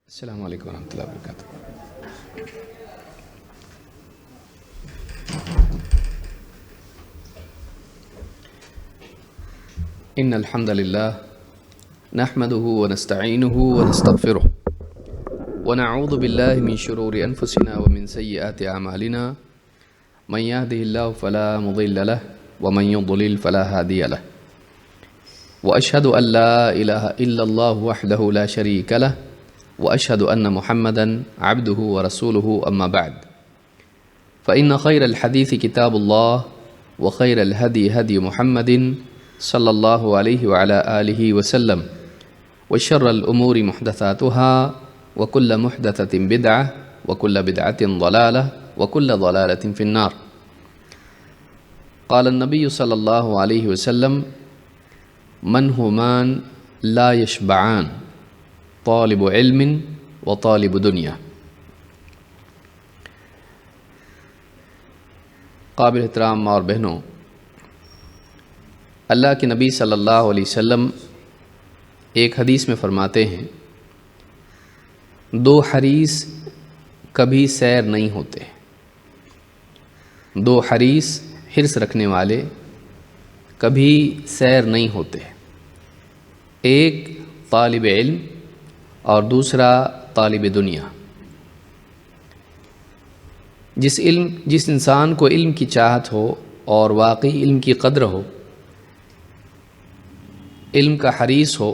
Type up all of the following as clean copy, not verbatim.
السلام علیکم ورحمۃ اللہ وبرکاتہ۔ ان الحمد للہ نحمده ونستعینه ونستغفره ونعوذ باللہ من شرور انفسنا ومن سیئات اعمالنا من يهده الله فلا مضل له ومن يضلل فلا هادي له واشهد ان لا اله الا الله وحده لا شريك له واشهد ان محمدا عبده ورسوله اما بعد فان خير الحديث كتاب الله وخير الهدي هدي محمد صلى الله عليه وعلى آله وسلم وشر الأمور محدثاتها وكل محدثة بدعة وكل بدعة ضلالة وكل ضلالة في النار۔ قال النبي صلى الله عليه وسلم من همان لا يشبعان طالب علم وطالب دنیا۔ قابل احترام ماں اور بہنوں، اللہ کے نبی صلی اللہ علیہ وسلم ایک حدیث میں فرماتے ہیں، دو حریص کبھی سیر نہیں ہوتے، دو حریص حرص رکھنے والے کبھی سیر نہیں ہوتے، ایک طالب علم اور دوسرا طالب دنیا۔ جس انسان کو علم کی چاہت ہو اور واقعی علم کی قدر ہو، علم کا حریص ہو،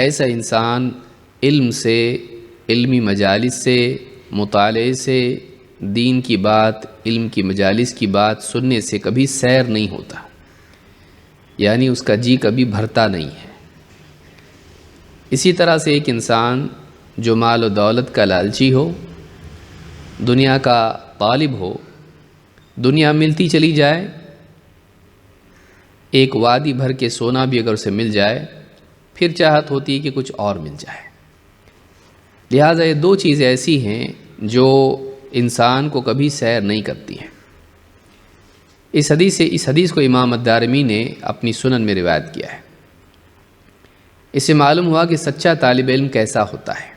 ایسا انسان علم سے، علمی مجالس سے، مطالعے سے، دین کی بات، علم کی مجالس کی بات سننے سے کبھی سیر نہیں ہوتا، یعنی اس کا جی کبھی بھرتا نہیں ہے۔ اسی طرح سے ایک انسان جو مال و دولت کا لالچی ہو، دنیا کا طالب ہو، دنیا ملتی چلی جائے، ایک وادی بھر کے سونا بھی اگر اسے مل جائے پھر چاہت ہوتی ہے کہ کچھ اور مل جائے۔ لہٰذا یہ دو چیزیں ایسی ہیں جو انسان کو کبھی سیر نہیں کرتی ہیں۔ اس حدیث کو امام الدارمی نے اپنی سنن میں روایت کیا ہے۔ اس سے معلوم ہوا کہ سچا طالب علم کیسا ہوتا ہے۔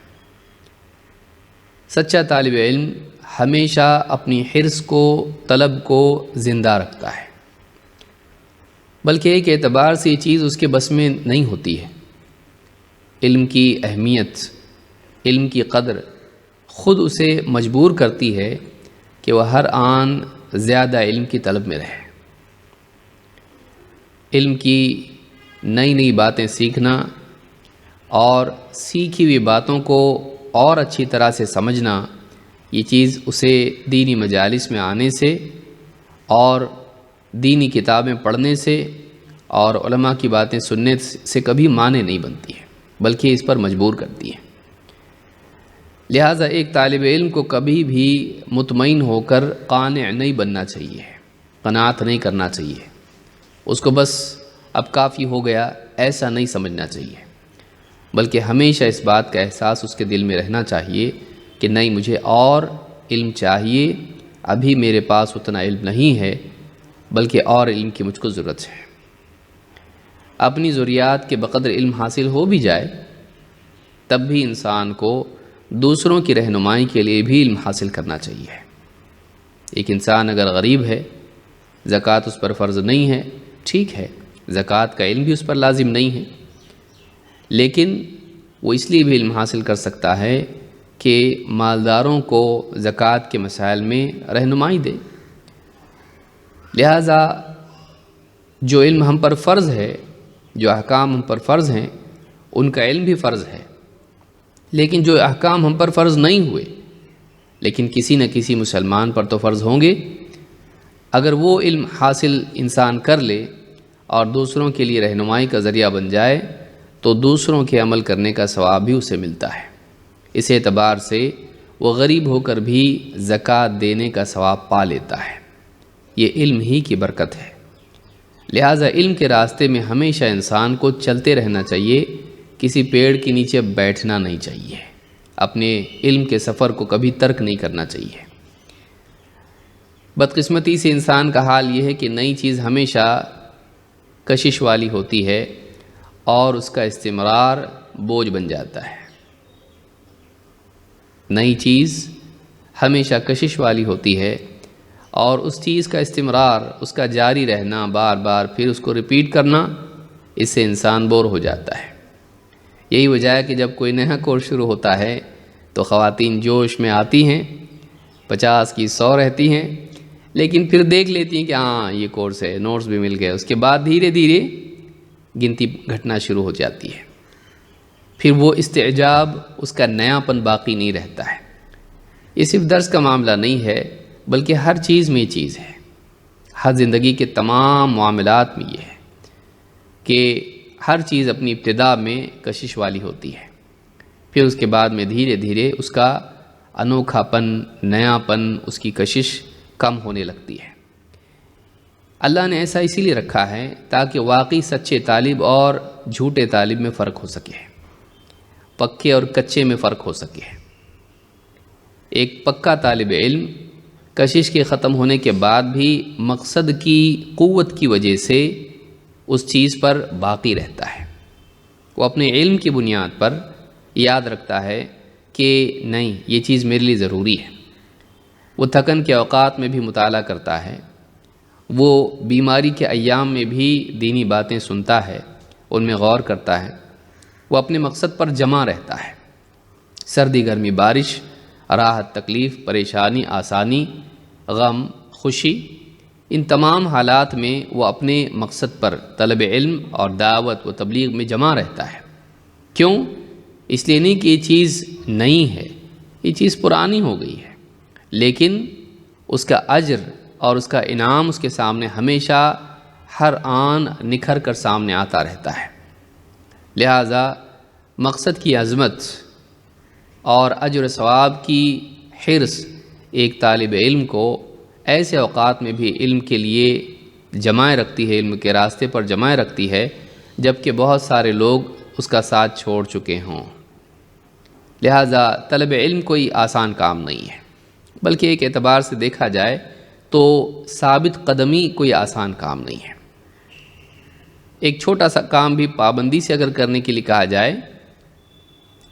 سچا طالب علم ہمیشہ اپنی حرص کو، طلب کو زندہ رکھتا ہے، بلکہ ایک اعتبار سے یہ چیز اس کے بس میں نہیں ہوتی ہے۔ علم کی اہمیت، علم کی قدر خود اسے مجبور کرتی ہے کہ وہ ہر آن زیادہ علم کی طلب میں رہے۔ علم کی نئی نئی باتیں سیکھنا اور سیکھی ہوئی باتوں کو اور اچھی طرح سے سمجھنا، یہ چیز اسے دینی مجالس میں آنے سے اور دینی کتابیں پڑھنے سے اور علماء کی باتیں سننے سے کبھی مانے نہیں بنتی ہے، بلکہ اس پر مجبور کرتی ہے۔ لہٰذا ایک طالب علم کو کبھی بھی مطمئن ہو کر قانع نہیں بننا چاہیے، قناعت نہیں کرنا چاہیے، اس کو بس اب کافی ہو گیا ایسا نہیں سمجھنا چاہیے، بلکہ ہمیشہ اس بات کا احساس اس کے دل میں رہنا چاہیے کہ نہیں، مجھے اور علم چاہیے، ابھی میرے پاس اتنا علم نہیں ہے، بلکہ اور علم کی مجھ کو ضرورت ہے۔ اپنی ضروریات کے بقدر علم حاصل ہو بھی جائے تب بھی انسان کو دوسروں کی رہنمائی کے لیے بھی علم حاصل کرنا چاہیے۔ ایک انسان اگر غریب ہے، زکوٰۃ اس پر فرض نہیں ہے، ٹھیک ہے، زکوٰۃ کا علم بھی اس پر لازم نہیں ہے، لیکن وہ اس لیے بھی علم حاصل کر سکتا ہے کہ مالداروں کو زکوٰۃ کے مسائل میں رہنمائی دے۔ لہٰذا جو علم ہم پر فرض ہے، جو احکام ہم پر فرض ہیں، ان کا علم بھی فرض ہے، لیکن جو احکام ہم پر فرض نہیں ہوئے لیکن کسی نہ کسی مسلمان پر تو فرض ہوں گے، اگر وہ علم حاصل انسان کر لے اور دوسروں کے لیے رہنمائی کا ذریعہ بن جائے تو دوسروں کے عمل کرنے کا ثواب بھی اسے ملتا ہے۔ اس اعتبار سے وہ غریب ہو کر بھی زکوٰۃ دینے کا ثواب پا لیتا ہے۔ یہ علم ہی کی برکت ہے۔ لہٰذا علم کے راستے میں ہمیشہ انسان کو چلتے رہنا چاہیے، کسی پیڑ کے نیچے بیٹھنا نہیں چاہیے، اپنے علم کے سفر کو کبھی ترک نہیں کرنا چاہیے۔ بدقسمتی سے انسان کا حال یہ ہے کہ نئی چیز ہمیشہ کشش والی ہوتی ہے اور اس کا استمرار بوجھ بن جاتا ہے۔ نئی چیز ہمیشہ کشش والی ہوتی ہے، اور اس چیز کا استمرار، اس کا جاری رہنا، بار بار پھر اس کو ریپیٹ کرنا، اس سے انسان بور ہو جاتا ہے۔ یہی وجہ ہے کہ جب کوئی نیا کورس شروع ہوتا ہے تو خواتین جوش میں آتی ہیں، 50 کی 100 رہتی ہیں، لیکن پھر دیکھ لیتی ہیں کہ ہاں یہ کورس ہے، نوٹس بھی مل گئے، اس کے بعد دھیرے دھیرے گنتی گھٹنا شروع ہو جاتی ہے۔ پھر وہ استعجاب، اس کا نیا پن باقی نہیں رہتا ہے۔ یہ صرف درس کا معاملہ نہیں ہے، بلکہ ہر چیز میں یہ چیز ہے، ہر زندگی کے تمام معاملات میں یہ ہے کہ ہر چیز اپنی ابتدا میں کشش والی ہوتی ہے، پھر اس کے بعد میں دھیرے دھیرے اس کا انوکھا پن، نیا پن، اس کی کشش کم ہونے لگتی ہے۔ اللہ نے ایسا اسی لیے رکھا ہے تاکہ واقعی سچے طالب اور جھوٹے طالب میں فرق ہو سکے، پکے اور کچے میں فرق ہو سکے۔ ایک پکا طالب علم کشش کے ختم ہونے کے بعد بھی مقصد کی قوت کی وجہ سے اس چیز پر باقی رہتا ہے۔ وہ اپنے علم کی بنیاد پر یاد رکھتا ہے کہ نہیں، یہ چیز میرے لیے ضروری ہے۔ وہ تھکن کے اوقات میں بھی مطالعہ کرتا ہے، وہ بیماری کے ایام میں بھی دینی باتیں سنتا ہے، ان میں غور کرتا ہے، وہ اپنے مقصد پر جمع رہتا ہے۔ سردی، گرمی، بارش، راحت، تکلیف، پریشانی، آسانی، غم، خوشی، ان تمام حالات میں وہ اپنے مقصد پر، طلب علم اور دعوت و تبلیغ میں جمع رہتا ہے۔ کیوں؟ اس لیے نہیں کہ یہ چیز نئی ہے، یہ چیز پرانی ہو گئی ہے، لیکن اس کا اجر اور اس کا انعام اس کے سامنے ہمیشہ ہر آن نکھر کر سامنے آتا رہتا ہے۔ لہٰذا مقصد کی عظمت اور اجر و ثواب کی حرص ایک طالب علم کو ایسے اوقات میں بھی علم کے لیے جمائے رکھتی ہے، علم کے راستے پر جمائے رکھتی ہے جبکہ بہت سارے لوگ اس کا ساتھ چھوڑ چکے ہوں۔ لہٰذا طلب علم کوئی آسان کام نہیں ہے، بلکہ ایک اعتبار سے دیکھا جائے تو ثابت قدمی کوئی آسان کام نہیں ہے۔ ایک چھوٹا سا کام بھی پابندی سے اگر کرنے کے لیے کہا جائے،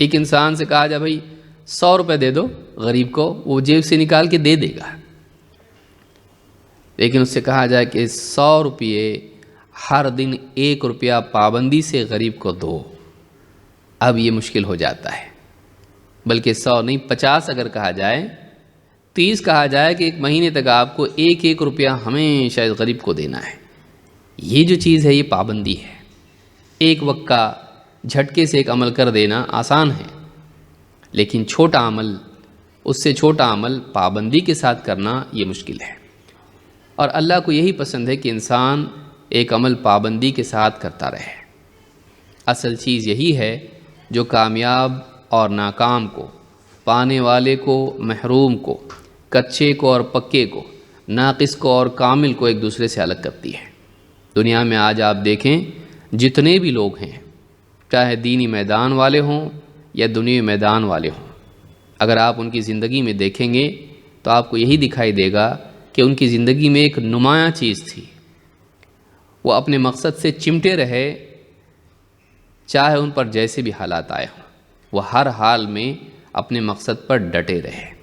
ایک انسان سے کہا جائے بھائی 100 روپے دے دو غریب کو، وہ جیب سے نکال کے دے دے گا، لیکن اس سے کہا جائے کہ 100 روپے ہر دن 1 روپیہ پابندی سے غریب کو دو، اب یہ مشکل ہو جاتا ہے۔ بلکہ 100 نہیں، 50 اگر کہا جائے، 30 کہا جائے کہ ایک مہینے تک آپ کو 1 روپیہ ہمیشہ اس غریب کو دینا ہے، یہ جو چیز ہے یہ پابندی ہے۔ ایک وقت کا جھٹکے سے ایک عمل کر دینا آسان ہے، لیکن چھوٹا عمل، اس سے چھوٹا عمل پابندی کے ساتھ کرنا یہ مشکل ہے۔ اور اللہ کو یہی پسند ہے کہ انسان ایک عمل پابندی کے ساتھ کرتا رہے۔ اصل چیز یہی ہے جو کامیاب اور ناکام کو، پانے والے کو، محروم کو، کچے کو اور پکے کو، ناقص کو اور کامل کو ایک دوسرے سے الگ کرتی ہے۔ دنیا میں آج آپ دیکھیں جتنے بھی لوگ ہیں، چاہے دینی میدان والے ہوں یا دنیوی میدان والے ہوں، اگر آپ ان کی زندگی میں دیکھیں گے تو آپ کو یہی دکھائی دے گا کہ ان کی زندگی میں ایک نمایاں چیز تھی، وہ اپنے مقصد سے چمٹے رہے، چاہے ان پر جیسے بھی حالات آئے ہوں، وہ ہر حال میں اپنے مقصد پر ڈٹے رہے۔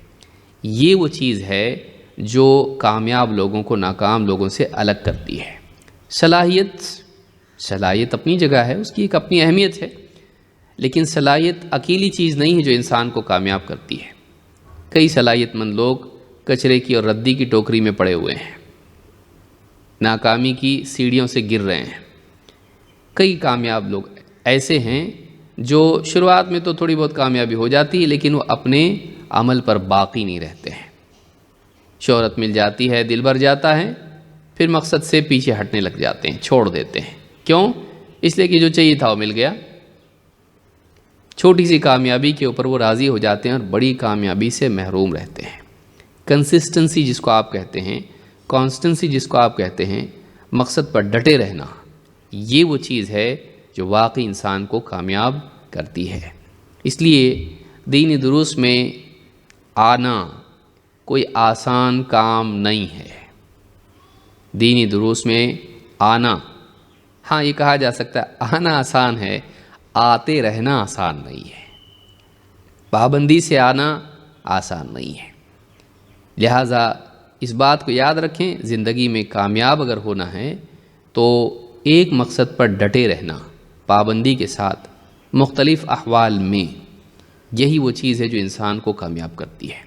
یہ وہ چیز ہے جو کامیاب لوگوں کو ناکام لوگوں سے الگ کرتی ہے۔ صلاحیت اپنی جگہ ہے، اس کی ایک اپنی اہمیت ہے، لیکن صلاحیت اکیلی چیز نہیں ہے جو انسان کو کامیاب کرتی ہے۔ کئی صلاحیت مند لوگ کچرے کی اور ردی کی ٹوکری میں پڑے ہوئے ہیں، ناکامی کی سیڑھیوں سے گر رہے ہیں۔ کئی کامیاب لوگ ایسے ہیں جو شروعات میں تو تھوڑی بہت کامیابی ہو جاتی ہے، لیکن وہ اپنے عمل پر باقی نہیں رہتے ہیں۔ شہرت مل جاتی ہے، دل بھر جاتا ہے، پھر مقصد سے پیچھے ہٹنے لگ جاتے ہیں، چھوڑ دیتے ہیں۔ کیوں؟ اس لیے کہ جو چاہیے تھا وہ مل گیا۔ چھوٹی سی کامیابی کے اوپر وہ راضی ہو جاتے ہیں اور بڑی کامیابی سے محروم رہتے ہیں۔ کنسسٹنسی جس کو آپ کہتے ہیں، کانسٹنسی جس کو آپ کہتے ہیں، مقصد پر ڈٹے رہنا، یہ وہ چیز ہے جو واقعی انسان کو کامیاب کرتی ہے۔ اس لیے دینی دروس میں آنا کوئی آسان کام نہیں ہے۔ دینی دروس میں آنا، ہاں یہ کہا جا سکتا ہے آنا آسان ہے، آتے رہنا آسان نہیں ہے۔ پابندی سے آنا آسان نہیں ہے۔ لہٰذا اس بات کو یاد رکھیں، زندگی میں کامیاب اگر ہونا ہے تو ایک مقصد پر ڈٹے رہنا، پابندی کے ساتھ مختلف احوال میں، یہی وہ چیز ہے جو انسان کو کامیاب کرتی ہے۔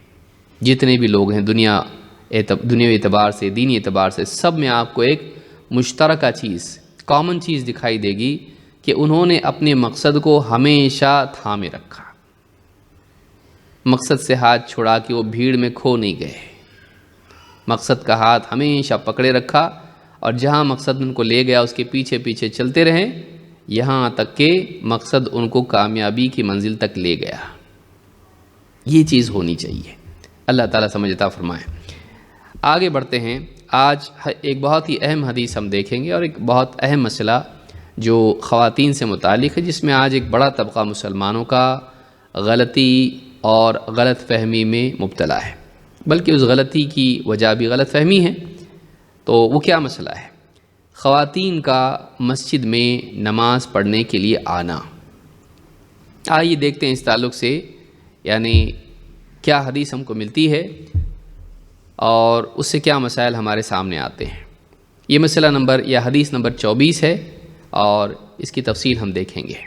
جتنے بھی لوگ ہیں دنیاوی اعتبار سے، دینی اعتبار سے، سب میں آپ کو ایک مشترکہ چیز، کامن چیز دکھائی دے گی کہ انہوں نے اپنے مقصد کو ہمیشہ تھامے رکھا، مقصد سے ہاتھ چھڑا کے وہ بھیڑ میں کھو نہیں گئے، مقصد کا ہاتھ ہمیشہ پکڑے رکھا، اور جہاں مقصد ان کو لے گیا اس کے پیچھے پیچھے چلتے رہے، یہاں تک کہ مقصد ان کو کامیابی کی منزل تک لے گیا۔ یہ چیز ہونی چاہیے۔ اللہ تعالیٰ سمجھ عطا فرمائے۔ آگے بڑھتے ہیں۔ آج ایک بہت ہی اہم حدیث ہم دیکھیں گے، اور ایک بہت اہم مسئلہ جو خواتین سے متعلق ہے، جس میں آج ایک بڑا طبقہ مسلمانوں کا غلطی اور غلط فہمی میں مبتلا ہے، بلکہ اس غلطی کی وجہ بھی غلط فہمی ہے۔ تو وہ کیا مسئلہ ہے؟ خواتین کا مسجد میں نماز پڑھنے کے لیے آنا۔ آئیے دیکھتے ہیں اس تعلق سے یعنی کیا حدیث ہم کو ملتی ہے اور اس سے کیا مسائل ہمارے سامنے آتے ہیں۔ یہ مسئلہ یا حدیث نمبر 24 ہے، اور اس کی تفصیل ہم دیکھیں گے۔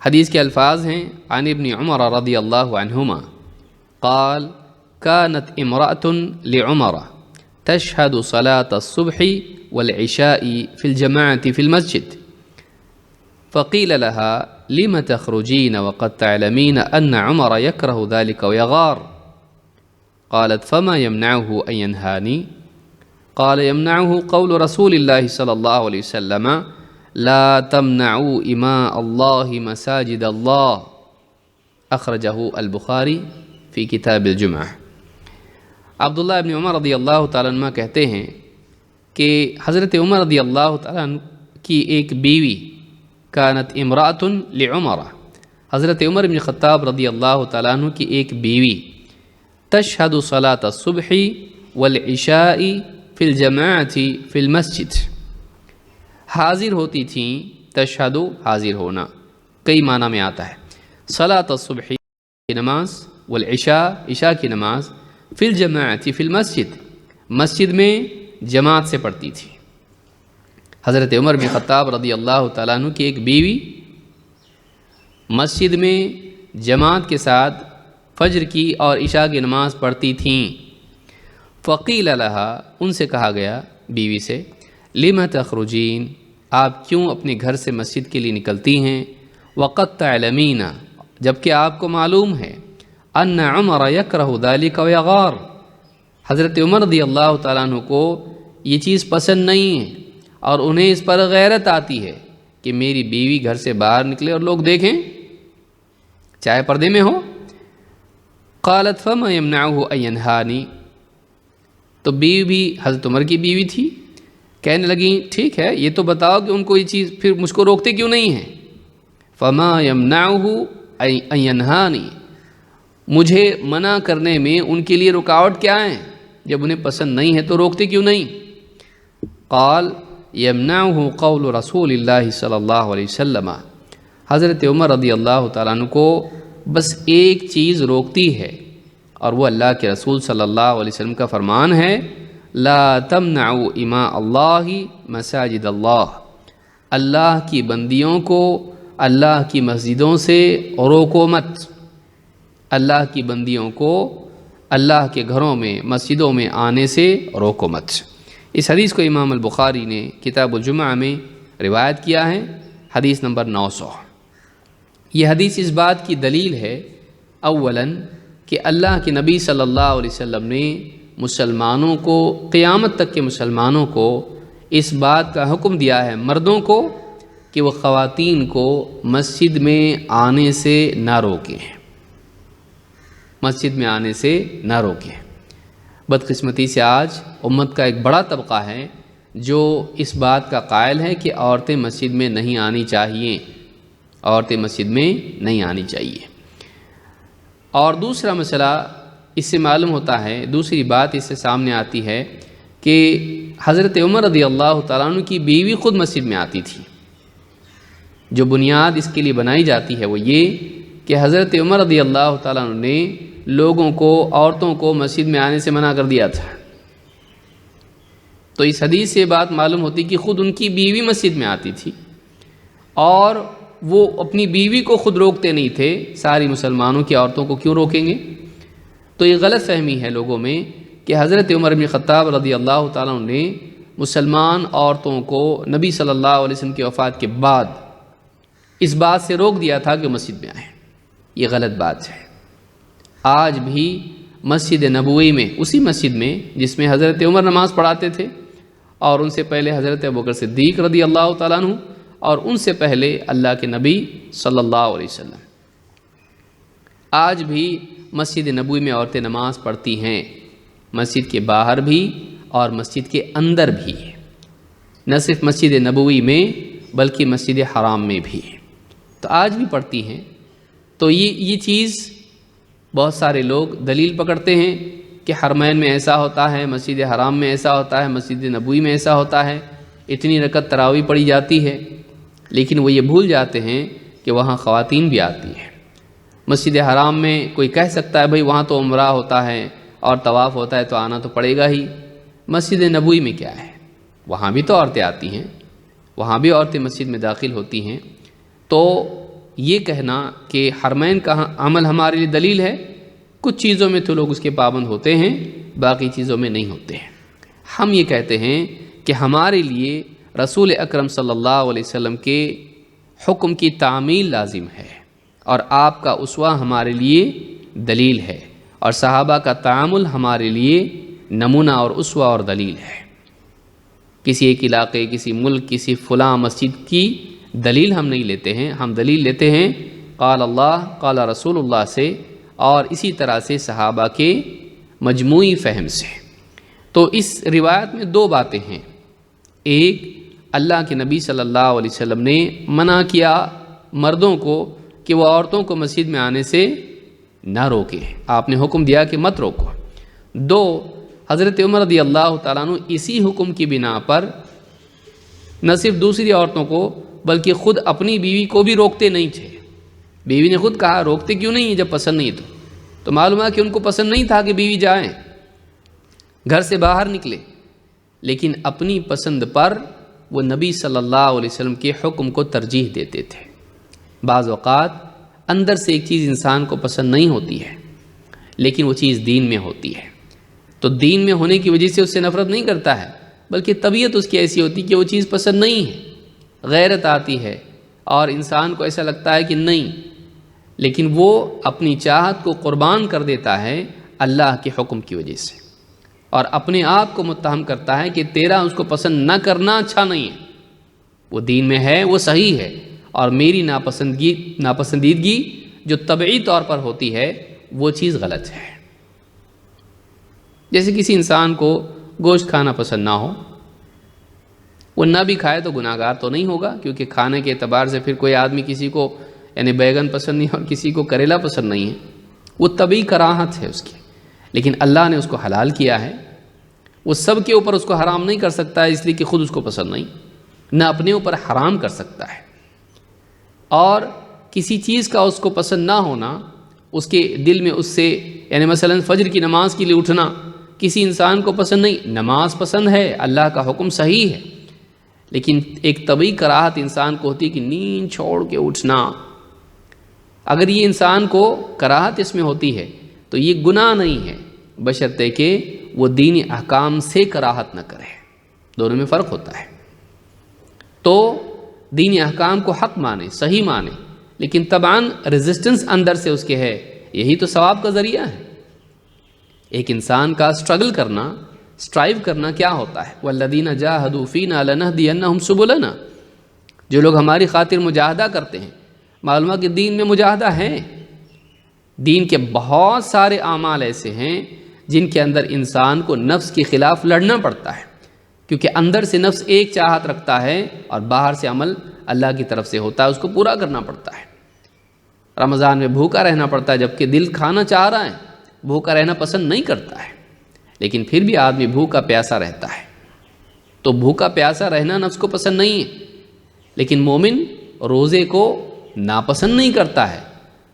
حدیث کے الفاظ ہیں: عن ابن عمر رضی اللہ عنہما قال كانت امرأة لعمر تشهد صلاة الصبح والعشاء في الجماعة في المسجد فقيل لها لم تخرجين وقد تعلمين أن عمر يكره ذلك ويغار؟ قالت فما يمنعه أن ينهاني؟ قال يمنعه قول رسول الله صلى الله عليه وسلم لا تمنعوا إماء الله مساجد الله، اخرجہ البخاری فی کتاب الجمعہ۔ عبداللہ ابن عمر رضی اللہ تعالیٰ عنہ کہتے ہیں کہ حضرت عمر رضی اللہ تعالیٰ عنہ کی ایک بیوی، کانت امرأۃ لعمر، حضرت عمر بن خطاب رضی اللہ تعالیٰ عنہ کی ایک بیوی، تشہد صلاۃ الصبح والعشاء فی الجماعۃ فی المسجد، حاضر ہوتی تھیں۔ تشہد حاضر ہونا کئی معنی میں آتا ہے۔ صلاۃ الصبح کی نماز، والعشاء عشاء کی نماز، فی الجماعۃ فی المسجد مسجد میں جماعت سے پڑھتی تھی۔ حضرت عمر بن خطاب رضی اللہ تعالیٰ عنہ کی ایک بیوی مسجد میں جماعت کے ساتھ فجر کی اور عشاء کی نماز پڑھتی تھیں۔ فقیل لہا، ان سے کہا گیا بیوی سے، لم تخرجین، آپ کیوں اپنے گھر سے مسجد کے لیے نکلتی ہیں؟ وقد تعلمین، جبکہ آپ کو معلوم ہے، ان عمر یکرہ ذلک ویغار، حضرت عمر رضی اللہ تعالیٰ عنہ کو یہ چیز پسند نہیں ہے اور انہیں اس پر غیرت آتی ہے کہ میری بیوی گھر سے باہر نکلے اور لوگ دیکھیں، چاہے پردے میں ہو۔ قالت فما یمنعہ ان ینہانی، تو بیوی بھی حضرت عمر کی بیوی تھی، کہنے لگیں ٹھیک ہے یہ تو بتاؤ کہ ان کو یہ چیز پھر مجھ کو روکتے کیوں نہیں ہیں؟ فما یمنعہ ان ینہانی، مجھے منع کرنے میں ان کے لیے رکاوٹ کیا ہے؟ جب انہیں پسند نہیں ہے تو روکتے کیوں نہیں؟ قال یمنعہ قول رسول اللہ صلی اللہ علیہ وسلم، حضرت عمر رضی اللہ تعالیٰ عنہ کو بس ایک چیز روکتی ہے، اور وہ اللہ کے رسول صلی اللہ علیہ وسلم کا فرمان ہے، لا تمنعوا اماء اللہ مساجد اللہ، اللہ کی بندیوں کو اللہ کی مسجدوں سے روکو مت، اللہ کی بندیوں کو اللہ کے گھروں میں مسجدوں میں آنے سے روکو مت۔ اس حدیث کو امام البخاری نے کتاب الجمعہ میں روایت کیا ہے، حدیث نمبر 900۔ یہ حدیث اس بات کی دلیل ہے اولاً کہ اللہ کے نبی صلی اللہ علیہ وسلم نے مسلمانوں کو، قیامت تک کے مسلمانوں کو اس بات کا حکم دیا ہے، مردوں کو، کہ وہ خواتین کو مسجد میں آنے سے نہ روکیں، مسجد میں آنے سے نہ روکیں۔ بدقسمتی سے آج امت کا ایک بڑا طبقہ ہے جو اس بات کا قائل ہے کہ عورتیں مسجد میں نہیں آنی چاہیے، عورتیں مسجد میں نہیں آنی چاہیے۔ اور دوسرا مسئلہ اس سے معلوم ہوتا ہے، دوسری بات اس سے سامنے آتی ہے کہ حضرت عمر رضی اللہ تعالیٰ عنہ کی بیوی خود مسجد میں آتی تھی۔ جو بنیاد اس کے لیے بنائی جاتی ہے وہ یہ کہ حضرت عمر رضی اللہ تعالیٰ عنہ نے لوگوں کو، عورتوں کو مسجد میں آنے سے منع کر دیا تھا۔ تو اس حدیث سے بات معلوم ہوتی کہ خود ان کی بیوی مسجد میں آتی تھی اور وہ اپنی بیوی کو خود روکتے نہیں تھے، ساری مسلمانوں کی عورتوں کو کیوں روکیں گے؟ تو یہ غلط فہمی ہے لوگوں میں کہ حضرت عمر بن خطاب رضی اللہ تعالیٰ عنہ نے مسلمان عورتوں کو نبی صلی اللہ علیہ وسلم کی وفات کے بعد اس بات سے روک دیا تھا کہ مسجد میں آئیں۔ یہ غلط بات ہے۔ آج بھی مسجد نبوی میں، اسی مسجد میں جس میں حضرت عمر نماز پڑھاتے تھے اور ان سے پہلے حضرت ابوبکر صدیق رضی اللہ تعالیٰ عنہ اور ان سے پہلے اللہ کے نبی صلی اللہ علیہ وسلم، آج بھی مسجد نبوی میں عورتیں نماز پڑھتی ہیں، مسجد کے باہر بھی اور مسجد کے اندر بھی، نہ صرف مسجد نبوی میں بلکہ مسجد حرام میں بھی، تو آج بھی پڑھتی ہیں۔ تو یہ چیز بہت سارے لوگ دلیل پکڑتے ہیں کہ حرمین میں ایسا ہوتا ہے، مسجد حرام میں ایسا ہوتا ہے، مسجد نبوی میں ایسا ہوتا ہے، اتنی رکعت تراویح پڑھی جاتی ہے، لیکن وہ یہ بھول جاتے ہیں کہ وہاں خواتین بھی آتی ہیں۔ مسجد حرام میں کوئی کہہ سکتا ہے بھئی وہاں تو عمرہ ہوتا ہے اور طواف ہوتا ہے تو آنا تو پڑے گا ہی، مسجد نبوی میں کیا ہے؟ وہاں بھی تو عورتیں آتی ہیں، وہاں بھی عورتیں مسجد میں داخل ہوتی ہیں۔ تو یہ کہنا کہ حرمین کا عمل ہمارے لیے دلیل ہے، کچھ چیزوں میں تو لوگ اس کے پابند ہوتے ہیں، باقی چیزوں میں نہیں ہوتے ہیں۔ ہم یہ کہتے ہیں کہ ہمارے لیے رسول اکرم صلی اللہ علیہ وسلم کے حکم کی تعمیل لازم ہے اور آپ کا اسوہ ہمارے لیے دلیل ہے، اور صحابہ کا تعامل ہمارے لیے نمونہ اور اسوہ اور دلیل ہے۔ کسی ایک علاقے، کسی ملک، کسی فلاں مسجد کی دلیل ہم نہیں لیتے ہیں، ہم دلیل لیتے ہیں قال اللہ قال رسول اللہ سے، اور اسی طرح سے صحابہ کے مجموعی فہم سے۔ تو اس روایت میں دو باتیں ہیں، ایک اللہ کے نبی صلی اللہ علیہ وسلم نے منع کیا مردوں کو کہ وہ عورتوں کو مسجد میں آنے سے نہ روکے، آپ نے حکم دیا کہ مت روکو۔ دو، حضرت عمر رضی اللہ تعالیٰ عنہ اسی حکم کی بنا پر نہ صرف دوسری عورتوں کو بلکہ خود اپنی بیوی کو بھی روکتے نہیں تھے۔ بیوی نے خود کہا روکتے کیوں نہیں جب پسند نہیں تو معلوم ہے کہ ان کو پسند نہیں تھا کہ بیوی جائیں، گھر سے باہر نکلے، لیکن اپنی پسند پر وہ نبی صلی اللہ علیہ وسلم کے حکم کو ترجیح دیتے تھے۔ بعض اوقات اندر سے ایک چیز انسان کو پسند نہیں ہوتی ہے لیکن وہ چیز دین میں ہوتی ہے، تو دین میں ہونے کی وجہ سے اس سے نفرت نہیں کرتا ہے، بلکہ طبیعت اس کی ایسی ہوتی کہ وہ چیز پسند نہیں ہے، غیرت آتی ہے اور انسان کو ایسا لگتا ہے کہ نہیں، لیکن وہ اپنی چاہت کو قربان کر دیتا ہے اللہ کے حکم کی وجہ سے، اور اپنے آپ کو متہم کرتا ہے کہ تیرا اس کو پسند نہ کرنا اچھا نہیں ہے، وہ دین میں ہے، وہ صحیح ہے، اور میری ناپسندیدگی جو طبعی طور پر ہوتی ہے وہ چیز غلط ہے۔ جیسے کسی انسان کو گوشت کھانا پسند نہ ہو، وہ نہ بھی کھائے تو گناہ گار تو نہیں ہوگا، کیونکہ کھانے کے اعتبار سے پھر کوئی آدمی کسی کو یعنی بیگن پسند نہیں اور کسی کو کریلا پسند نہیں ہے، وہ طبعی کراہت ہے اس کی، لیکن اللہ نے اس کو حلال کیا ہے، وہ سب کے اوپر اس کو حرام نہیں کر سکتا ہے اس لیے کہ خود اس کو پسند نہیں، نہ اپنے اوپر حرام کر سکتا ہے۔ اور کسی چیز کا اس کو پسند نہ ہونا، اس کے دل میں اس سے یعنی مثلا فجر کی نماز کے لیے اٹھنا کسی انسان کو پسند نہیں، نماز پسند ہے، اللہ کا حکم صحیح ہے، لیکن ایک طبعی کراہت انسان کو ہوتی ہے کہ نیند چھوڑ کے اٹھنا، اگر یہ انسان کو کراہت اس میں ہوتی ہے تو یہ گناہ نہیں ہے، بشرطے کہ وہ دینی احکام سے کراہت نہ کرے، دونوں میں فرق ہوتا ہے۔ تو دینی احکام کو حق مانے، صحیح مانے، لیکن طبعاً ریزسٹنس اندر سے اس کے ہے، یہی تو ثواب کا ذریعہ ہے۔ ایک انسان کا اسٹرگل کرنا، اسٹرائیو کرنا کیا ہوتا ہے؟ وَالَّذِينَ جَاهَدُوا فِينَا لَنَهْدِيَنَّهُمْ سُبُلَنَا، جو لوگ ہماری خاطر مجاہدہ کرتے ہیں، معلوم ہے کہ دین میں مجاہدہ ہے، دین کے بہت سارے اعمال ایسے ہیں جن کے اندر انسان کو نفس کے خلاف لڑنا پڑتا ہے، کیونکہ اندر سے نفس ایک چاہت رکھتا ہے اور باہر سے عمل اللہ کی طرف سے ہوتا ہے، اس کو پورا کرنا پڑتا ہے۔ رمضان میں بھوکا رہنا پڑتا ہے جبکہ دل کھانا چاہ رہا ہے، بھوکا رہنا پسند نہیں کرتا ہے، لیکن پھر بھی آدمی بھوکا پیاسا رہتا ہے۔ تو بھوکا پیاسا رہنا نفس کو پسند نہیں ہے، لیکن مومن روزے کو ناپسند نہیں کرتا ہے،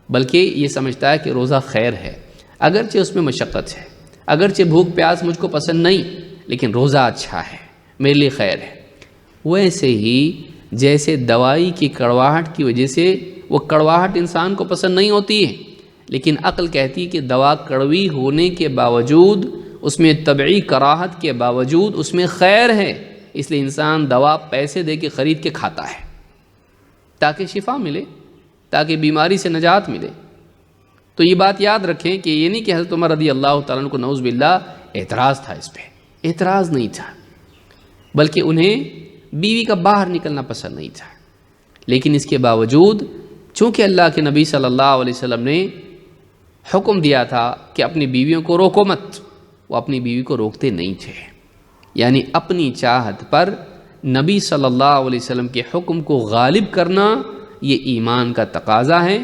بلکہ یہ سمجھتا ہے کہ روزہ خیر ہے، اگرچہ اس میں مشقت ہے، اگرچہ بھوک پیاس مجھ کو پسند نہیں، لیکن روزہ اچھا ہے، میرے لیے خیر ہے۔ ویسے ہی جیسے دوائی کی کڑواہٹ کی وجہ سے وہ کڑواہٹ انسان کو پسند نہیں ہوتی ہے، لیکن عقل کہتی کہ دوا کڑوی ہونے کے باوجود، اس میں طبعی کراہت کے باوجود اس میں خیر ہے، اس لیے انسان دوا پیسے دے کے خرید کے کھاتا ہے تاکہ شفا ملے، تاکہ بیماری سے نجات ملے۔ تو یہ بات یاد رکھیں کہ یہ نہیں کہ حضرت عمر رضی اللہ تعالیٰ عنہ کو نعوذ باللہ اعتراض تھا، اس پہ اعتراض نہیں تھا، بلکہ انہیں بیوی کا باہر نکلنا پسند نہیں تھا، لیکن اس کے باوجود چونکہ اللہ کے نبی صلی اللہ علیہ وسلم نے حکم دیا تھا کہ اپنی بیویوں کو روکو مت، وہ اپنی بیوی کو روکتے نہیں تھے، یعنی اپنی چاہت پر نبی صلی اللہ علیہ وسلم کے حکم کو غالب کرنا یہ ایمان کا تقاضا ہے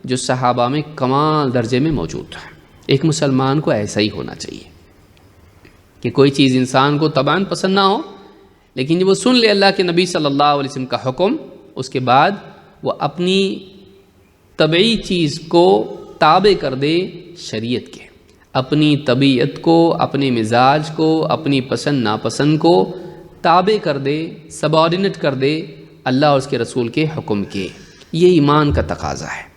جو صحابہ میں کمال درجے میں موجود ہے۔ ایک مسلمان کو ایسا ہی ہونا چاہیے کہ کوئی چیز انسان کو طبعاً پسند نہ ہو، لیکن جب وہ سن لے اللہ کے نبی صلی اللہ علیہ وسلم کا حکم، اس کے بعد وہ اپنی طبعی چیز کو تابع کر دے شریعت کے، اپنی طبیعت کو، اپنے مزاج کو، اپنی پسند ناپسند کو تابع کر دے، سبارڈینیٹ کر دے اللہ اور اس کے رسول کے حکم کے۔ یہ ایمان کا تقاضا ہے۔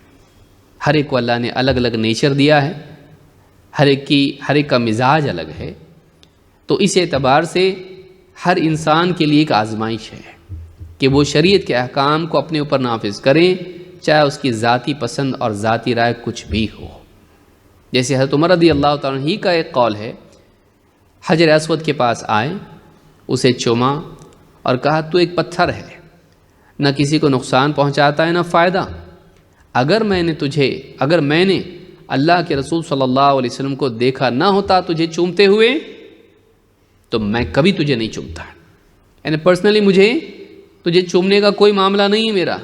ہر ایک کو اللہ نے الگ الگ نیچر دیا ہے، ہر ایک کا مزاج الگ ہے، تو اس اعتبار سے ہر انسان کے لیے ایک آزمائش ہے کہ وہ شریعت کے احکام کو اپنے اوپر نافذ کریں، چاہے اس کی ذاتی پسند اور ذاتی رائے کچھ بھی ہو۔ جیسے حضرت عمر رضی اللہ تعالیٰ عنہ ہی کا ایک قول ہے، حجر اسود کے پاس آئے، اسے چوما اور کہا تو ایک پتھر ہے، نہ کسی کو نقصان پہنچاتا ہے نہ فائدہ، اگر میں نے اللہ کے رسول صلی اللہ علیہ وسلم کو دیکھا نہ ہوتا تجھے چومتے ہوئے تو میں کبھی تجھے نہیں چومتا، یعنی پرسنلی مجھے تجھے چومنے کا کوئی معاملہ نہیں ہے میرا،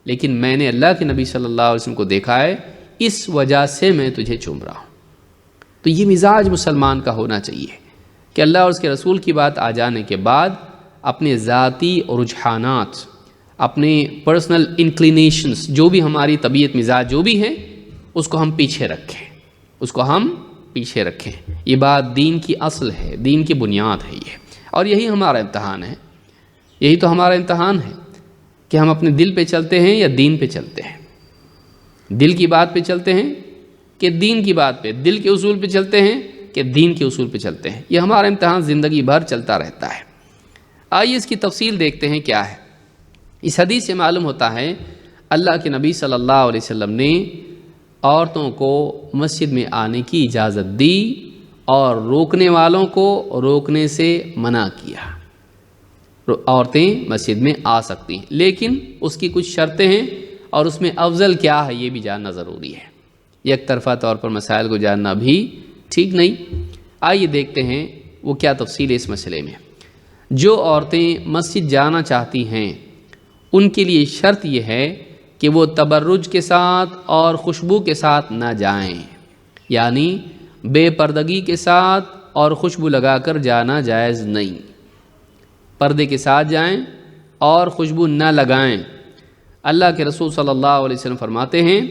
لیکن میں نے اللہ کے نبی صلی اللہ علیہ وسلم کو دیکھا ہے، اس وجہ سے میں تجھے چوم رہا ہوں۔ تو یہ مزاج مسلمان کا ہونا چاہیے کہ اللہ اور اس کے رسول کی بات آ جانے کے بعد اپنے ذاتی رجحانات، اپنے پرسنل انکلینیشنز، جو بھی ہماری طبیعت مزاج جو بھی ہے، اس کو ہم پیچھے رکھیں۔ یہ بات دین کی اصل ہے، دین کی بنیاد ہے یہ، اور یہی ہمارا امتحان ہے، یہی تو ہمارا امتحان ہے کہ ہم اپنے دل پہ چلتے ہیں یا دین پہ چلتے ہیں، دل کی بات پہ چلتے ہیں کہ دین کی بات پہ، دل کے اصول پہ چلتے ہیں کہ دین کے اصول پہ چلتے ہیں۔ یہ ہمارا امتحان زندگی بھر چلتا رہتا ہے۔ آئیے اس کی تفصیل دیکھتے ہیں کیا ہے۔ اس حدیث سے معلوم ہوتا ہے اللہ کے نبی صلی اللہ علیہ وسلم نے عورتوں کو مسجد میں آنے کی اجازت دی اور روکنے والوں کو روکنے سے منع کیا۔ عورتیں مسجد میں آ سکتی ہیں، لیکن اس کی کچھ شرطیں ہیں، اور اس میں افضل کیا ہے یہ بھی جاننا ضروری ہے۔ یک طرفہ طور پر مسائل کو جاننا بھی ٹھیک نہیں۔ آئیے دیکھتے ہیں وہ کیا تفصیل ہے اس مسئلے میں۔ جو عورتیں مسجد جانا چاہتی ہیں ان کے لیے شرط یہ ہے کہ وہ تبرج کے ساتھ اور خوشبو کے ساتھ نہ جائیں، یعنی بے پردگی کے ساتھ اور خوشبو لگا کر جانا جائز نہیں۔ پردے کے ساتھ جائیں اور خوشبو نہ لگائیں۔ اللہ کے رسول صلی اللہ علیہ وسلم فرماتے ہیں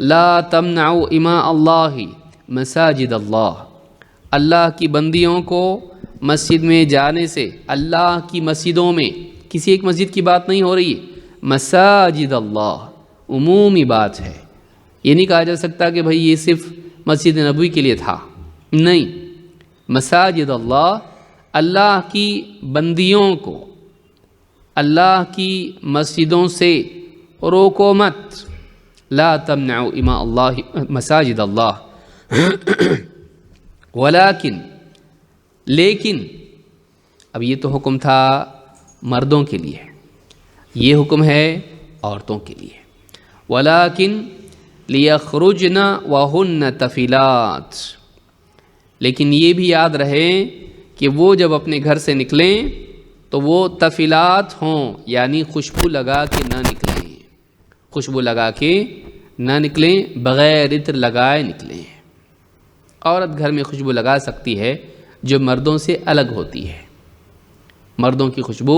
لا تمنعوا اماء اللہ مساجد اللہ، اللہ کی بندیوں کو مسجد میں جانے سے، اللہ کی مسجدوں میں، کسی ایک مسجد کی بات نہیں ہو رہی ہے، مساجد اللہ عمومی بات ہے۔ یہ نہیں کہا جا سکتا کہ بھئی یہ صرف مسجد نبوی کے لیے تھا، نہیں، مساجد اللہ، اللہ کی بندیوں کو اللہ کی مسجدوں سے روکو مت۔ لا تمنعوا اماء اللہ مساجد اللہ لیکن اب یہ تو حکم تھا مردوں کے لیے، یہ حکم ہے عورتوں کے لیے۔ ولیکن لیخرجن وہن تفلات، لیکن یہ بھی یاد رہے کہ وہ جب اپنے گھر سے نکلیں تو وہ تفلات ہوں، یعنی خوشبو لگا کے نہ نکلیں، خوشبو لگا کے نہ نکلیں، بغیر عطر لگائے نکلیں۔ عورت گھر میں خوشبو لگا سکتی ہے جو مردوں سے الگ ہوتی ہے۔ مردوں کی خوشبو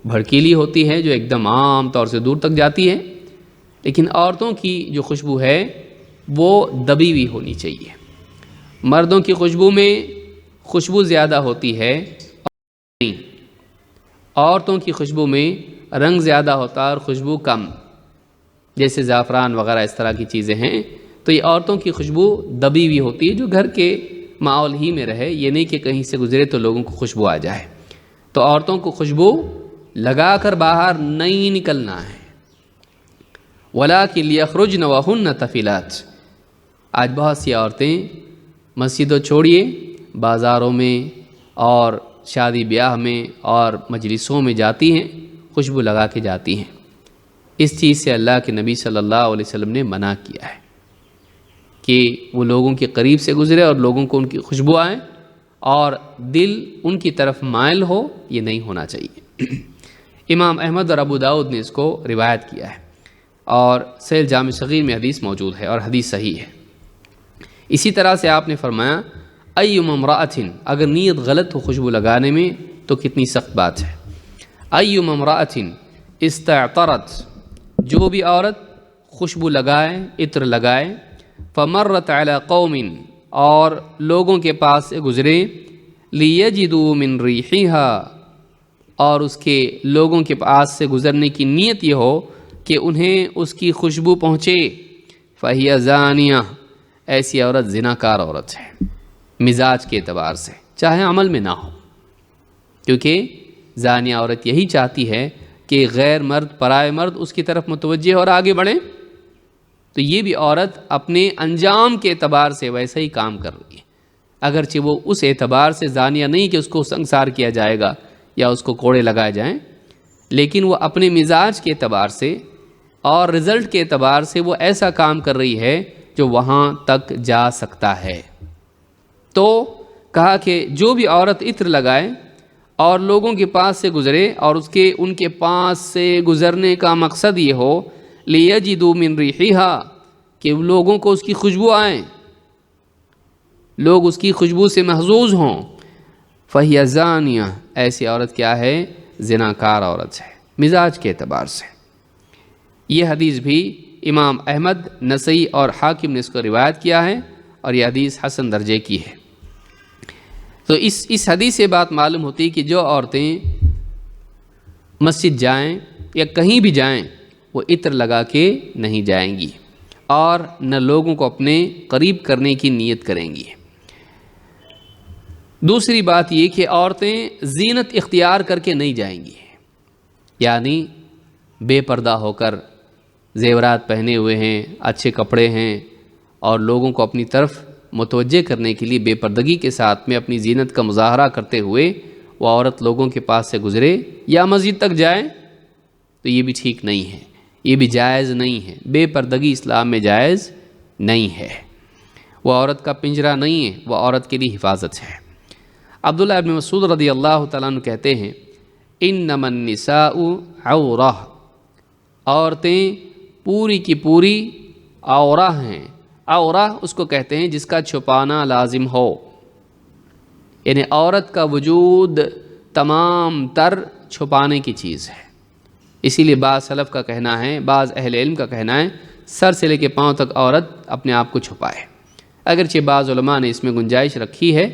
بھڑکیلی ہوتی ہے جو ایک دم عام طور سے دور تک جاتی ہے، لیکن عورتوں کی جو خوشبو ہے وہ دبی ہوئی ہونی چاہیے۔ مردوں کی خوشبو میں خوشبو زیادہ ہوتی ہے، عورتوں کی خوشبو میں رنگ زیادہ ہوتا ہے اور خوشبو کم، جیسے زعفران وغیرہ اس طرح کی چیزیں ہیں۔ تو یہ عورتوں کی خوشبو دبی ہوئی ہوتی ہے، جو گھر کے ماحول ہی میں رہے، یہ نہیں کہ کہیں سے گزرے تو لوگوں کو خوشبو آ جائے۔ تو عورتوں کو خوشبو لگا کر باہر نہیں نکلنا ہے۔ وَلَٰكِن لِيَخْرُجْنَ وَهُنَّ تَفِلَاتٌ۔ آج بہت سی عورتیں مسجدوں چھوڑیے بازاروں میں اور شادی بیاہ میں اور مجلسوں میں جاتی ہیں، خوشبو لگا کے جاتی ہیں۔ اس چیز سے اللہ کے نبی صلی اللہ علیہ وسلم نے منع کیا ہے کہ وہ لوگوں کے قریب سے گزرے اور لوگوں کو ان کی خوشبو آئے اور دل ان کی طرف مائل ہو، یہ نہیں ہونا چاہیے۔ امام احمد اور ابو داؤد نے اس کو روایت کیا ہے اور صحیح جامع صغیر میں حدیث موجود ہے اور حدیث صحیح ہے۔ اسی طرح سے آپ نے فرمایا ایما امرأۃ، اگر نیت غلط ہو خوشبو لگانے میں تو کتنی سخت بات ہے۔ ایما امرأۃ استعطرت، جو بھی عورت خوشبو لگائے، عطر لگائے، فمرت علی قوم، اور لوگوں کے پاس سے گزرے، لیجدوا من ریحھا، اور اس کے لوگوں کے پاس سے گزرنے کی نیت یہ ہو کہ انہیں اس کی خوشبو پہنچے، فہی زانیہ، ایسی عورت زناکار عورت ہے، مزاج کے اعتبار سے، چاہے عمل میں نہ ہو، کیونکہ زانیہ عورت یہی چاہتی ہے کہ غیر مرد، پرائے مرد اس کی طرف متوجہ اور آگے بڑھیں، تو یہ بھی عورت اپنے انجام کے اعتبار سے ویسا ہی کام کر رہی ہے، اگرچہ وہ اس اعتبار سے زانیہ نہیں کہ اس کو سنسار کیا جائے گا یا اس کو کوڑے لگائے جائیں، لیکن وہ اپنے مزاج کے اعتبار سے اور رزلٹ کے اعتبار سے وہ ایسا کام کر رہی ہے جو وہاں تک جا سکتا ہے۔ تو کہا کہ جو بھی عورت عطر لگائے اور لوگوں کے پاس سے گزرے اور ان کے پاس سے گزرنے کا مقصد یہ ہو لیجدوا من ریحھا، کہ لوگوں کو اس کی خوشبو آئیں، لوگ اس کی خوشبو سے محظوظ ہوں، فہی زانیہ، ایسی عورت کیا ہے؟ زناکار عورت ہے، مزاج کے اعتبار سے۔ یہ حدیث بھی امام احمد، نسائی اور حاکم نے اس کو روایت کیا ہے اور یہ حدیث حسن درجے کی ہے۔ تو اس حدیث سے بات معلوم ہوتی ہے کہ جو عورتیں مسجد جائیں یا کہیں بھی جائیں وہ عطر لگا کے نہیں جائیں گی اور نہ لوگوں کو اپنے قریب کرنے کی نیت کریں گی۔ دوسری بات یہ کہ عورتیں زینت اختیار کر کے نہیں جائیں گی، یعنی بے پردہ ہو کر زیورات پہنے ہوئے ہیں، اچھے کپڑے ہیں اور لوگوں کو اپنی طرف متوجہ کرنے کے لیے بے پردگی کے ساتھ میں اپنی زینت کا مظاہرہ کرتے ہوئے وہ عورت لوگوں کے پاس سے گزرے یا مسجد تک جائے تو یہ بھی ٹھیک نہیں ہے، یہ بھی جائز نہیں ہے، بے پردگی اسلام میں جائز نہیں ہے، وہ عورت کا پنجرہ نہیں ہے، وہ عورت کے لیے حفاظت ہے۔ عبداللہ ابن مسعود رضی اللہ تعالیٰ عنہ کہتے ہیں انما النساء عورہ، عورتیں پوری کی پوری عورہ ہیں۔ عورہ اس کو کہتے ہیں جس کا چھپانا لازم ہو، یعنی عورت کا وجود تمام تر چھپانے کی چیز ہے۔ اسی لیے بعض سلف کا کہنا ہے، بعض اہل علم کا کہنا ہے سر سے لے کے پاؤں تک عورت اپنے آپ کو چھپائے، اگرچہ بعض علماء نے اس میں گنجائش رکھی ہے،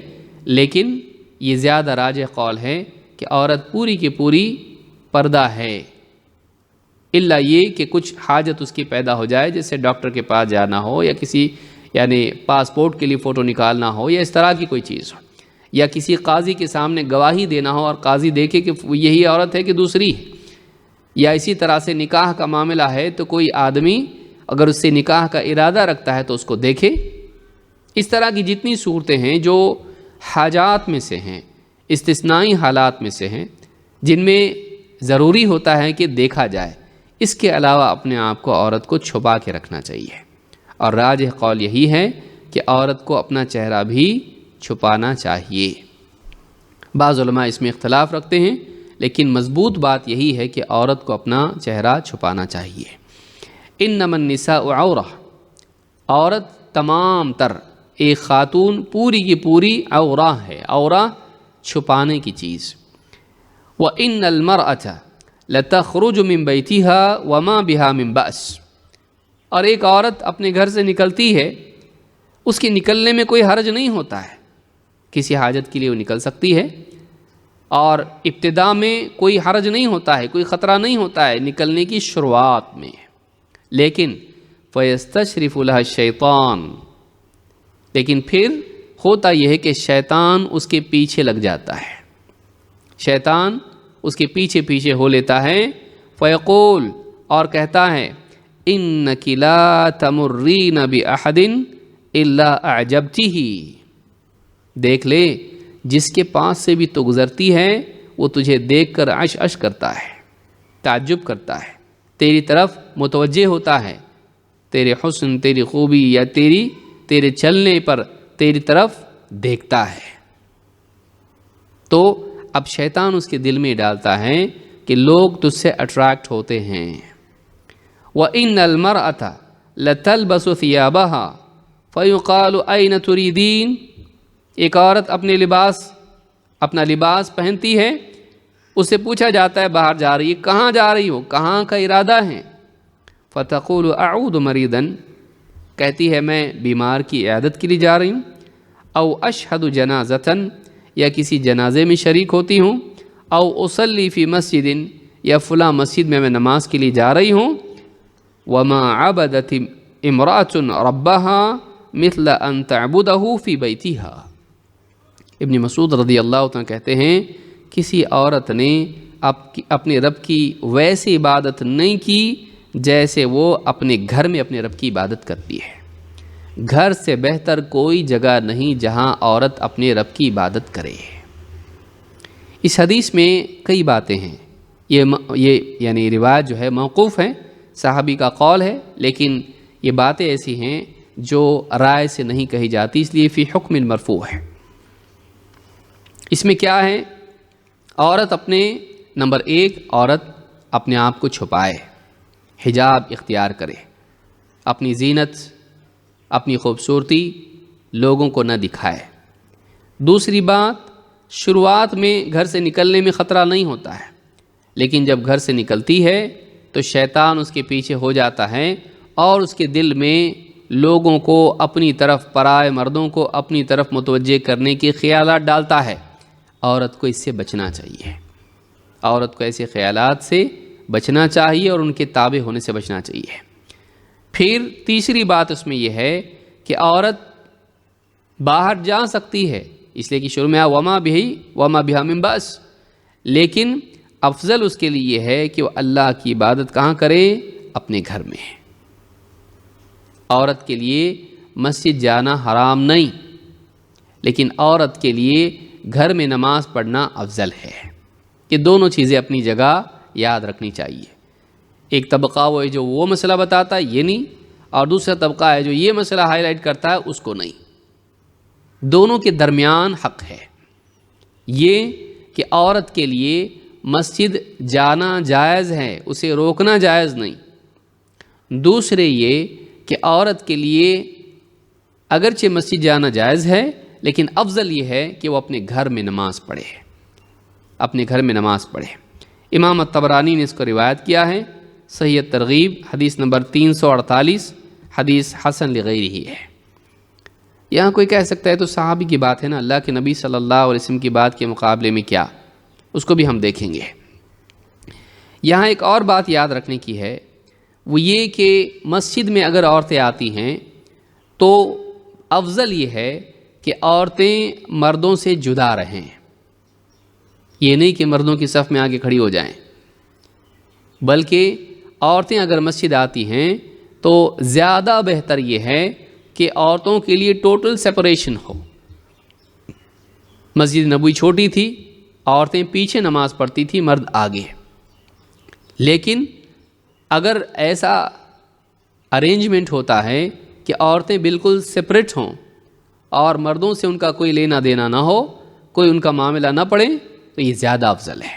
لیکن یہ زیادہ راجح قول ہے کہ عورت پوری کی پوری پردہ ہے، الا یہ کہ کچھ حاجت اس کی پیدا ہو جائے، جیسے ڈاکٹر کے پاس جانا ہو یا کسی یعنی پاسپورٹ کے لیے فوٹو نکالنا ہو یا اس طرح کی کوئی چیز ہو، یا کسی قاضی کے سامنے گواہی دینا ہو اور قاضی دیکھے کہ یہی عورت ہے کہ دوسری ہے، یا اسی طرح سے نکاح کا معاملہ ہے تو کوئی آدمی اگر اس سے نکاح کا ارادہ رکھتا ہے تو اس کو دیکھے۔ اس طرح کی جتنی صورتیں ہیں جو حاجات میں سے ہیں، استثنائی حالات میں سے ہیں، جن میں ضروری ہوتا ہے کہ دیکھا جائے، اس کے علاوہ اپنے آپ کو عورت کو چھپا کے رکھنا چاہیے، اور راجح قول یہی ہے کہ عورت کو اپنا چہرہ بھی چھپانا چاہیے۔ بعض علماء اس میں اختلاف رکھتے ہیں، لیکن مضبوط بات یہی ہے کہ عورت کو اپنا چہرہ چھپانا چاہیے۔ انما النساء عورہ، عورت تمام تر، ایک خاتون پوری کی پوری عورہ ہے، عورہ چھپانے کی چیز۔ وَإِنَّ الْمَرْأَةَ لَتَخْرُجُ مِنْ بَيْتِهَا وَمَا بِهَا مِنْ بَأْسٍ، اور ایک عورت اپنے گھر سے نکلتی ہے، اس کے نکلنے میں کوئی حرج نہیں ہوتا ہے، کسی حاجت کے لیے وہ نکل سکتی ہے، اور ابتدا میں کوئی حرج نہیں ہوتا ہے، کوئی خطرہ نہیں ہوتا ہے نکلنے کی شروعات میں، لیکن فَيَسْتَشْرِفُ لَهَا الشَّيْطَانُ، لیکن پھر ہوتا یہ ہے کہ شیطان اس کے پیچھے لگ جاتا ہے، شیطان اس کے پیچھے پیچھے ہو لیتا ہے، فیقول، اور کہتا ہے، اِنَّكِ لَا تَمُرِّينَ بِأَحَدٍ إِلَّا أَعْجَبْتِهِ، دیکھ لے جس کے پاس سے بھی تو گزرتی ہے وہ تجھے دیکھ کر عش عش کرتا ہے، تعجب کرتا ہے، تیری طرف متوجہ ہوتا ہے، تیرے حسن، تیری خوبی یا تیرے چلنے پر تیری طرف دیکھتا ہے۔ تو اب شیطان اس کے دل میں ڈالتا ہے کہ لوگ تجھ سے اٹریکٹ ہوتے ہیں۔ وَإِنَّ الْمَرْأَةَ لَتَلْبَسُ ثِيَابَهَا فَيُقَالُ أَيْنَ تُرِيدِينَ، ایک عورت اپنا لباس پہنتی ہے، اس سے پوچھا جاتا ہے باہر جا رہی ہے، کہاں جا رہی ہو، کہاں کا ارادہ ہے؟ فَتَقُولُ أَعُودُ مَرِيضًا، کہتی ہے میں بیمار کی عیادت کے لیے جا رہی ہوں، او اشہد جنازتاً، یا کسی جنازے میں شریک ہوتی ہوں، او اصلی فی مسجد، یا فلاں مسجد میں نماز کے لیے جا رہی ہوں، وما عبدت امرأة ربها مثل ان تعبده فی بیتها، ابن مسعود رضی اللہ عنہ کہتے ہیں کسی عورت نے اپنے رب کی ویسی عبادت نہیں کی جیسے وہ اپنے گھر میں اپنے رب کی عبادت کرتی ہے۔ گھر سے بہتر کوئی جگہ نہیں جہاں عورت اپنے رب کی عبادت کرے۔ اس حدیث میں کئی باتیں ہیں، یہ یعنی روایت جو ہے موقوف ہے، صحابی کا قول ہے، لیکن یہ باتیں ایسی ہیں جو رائے سے نہیں کہی جاتی، اس لیے فی حکم المرفوع ہے۔ اس میں کیا ہے؟ عورت نمبر 1 عورت اپنے آپ کو چھپائے، حجاب اختیار کرے، اپنی زینت، اپنی خوبصورتی لوگوں کو نہ دکھائے۔ دوسری بات، شروعات میں گھر سے نکلنے میں خطرہ نہیں ہوتا ہے، لیکن جب گھر سے نکلتی ہے تو شیطان اس کے پیچھے ہو جاتا ہے اور اس کے دل میں لوگوں کو اپنی طرف، پرائے مردوں کو اپنی طرف متوجہ کرنے کے خیالات ڈالتا ہے۔ عورت کو اس سے بچنا چاہیے، عورت کو ایسے خیالات سے بچنا چاہیے اور ان کے تابع ہونے سے بچنا چاہیے۔ پھر تیسری بات اس میں یہ ہے کہ عورت باہر جا سکتی ہے، اس لیے کہ شروع میں وما بہا من بأس، لیکن افضل اس کے لیے یہ ہے کہ وہ اللہ کی عبادت کہاں کرے؟ اپنے گھر میں۔ عورت کے لیے مسجد جانا حرام نہیں، لیکن عورت کے لیے گھر میں نماز پڑھنا افضل ہے۔ یہ دونوں چیزیں اپنی جگہ یاد رکھنی چاہیے۔ ایک طبقہ وہ ہے جو وہ مسئلہ بتاتا ہے، یہ نہیں، اور دوسرا طبقہ ہے جو یہ مسئلہ ہائی لائٹ کرتا ہے، اس کو نہیں۔ دونوں کے درمیان حق ہے یہ کہ عورت کے لیے مسجد جانا جائز ہے، اسے روکنا جائز نہیں۔ دوسرے یہ کہ عورت کے لیے اگرچہ مسجد جانا جائز ہے، لیکن افضل یہ ہے کہ وہ اپنے گھر میں نماز پڑھے، اپنے گھر میں نماز پڑھے۔ امام الطبرانی نے اس کو روایت کیا ہے، صحیح ترغیب حدیث نمبر 348، حدیث حسن لغیرہ ہے۔ یہاں کوئی کہہ سکتا ہے تو صحابی کی بات ہے نا، اللہ کے نبی صلی اللہ علیہ وسلم کی بات کے مقابلے میں کیا، اس کو بھی ہم دیکھیں گے۔ یہاں ایک اور بات یاد رکھنے کی ہے، وہ یہ کہ مسجد میں اگر عورتیں آتی ہیں تو افضل یہ ہے کہ عورتیں مردوں سے جدا رہیں، یہ نہیں کہ مردوں کی صف میں آگے کھڑی ہو جائیں، بلکہ عورتیں اگر مسجد آتی ہیں تو زیادہ بہتر یہ ہے کہ عورتوں کے لیے ٹوٹل سپریشن ہو۔ مسجد نبوی چھوٹی تھی، عورتیں پیچھے نماز پڑھتی تھی، مرد آگے، لیکن اگر ایسا ارینجمنٹ ہوتا ہے کہ عورتیں بالکل سپریٹ ہوں اور مردوں سے ان کا کوئی لینا دینا نہ ہو، کوئی ان کا معاملہ نہ پڑے، تو یہ زیادہ افضل ہے۔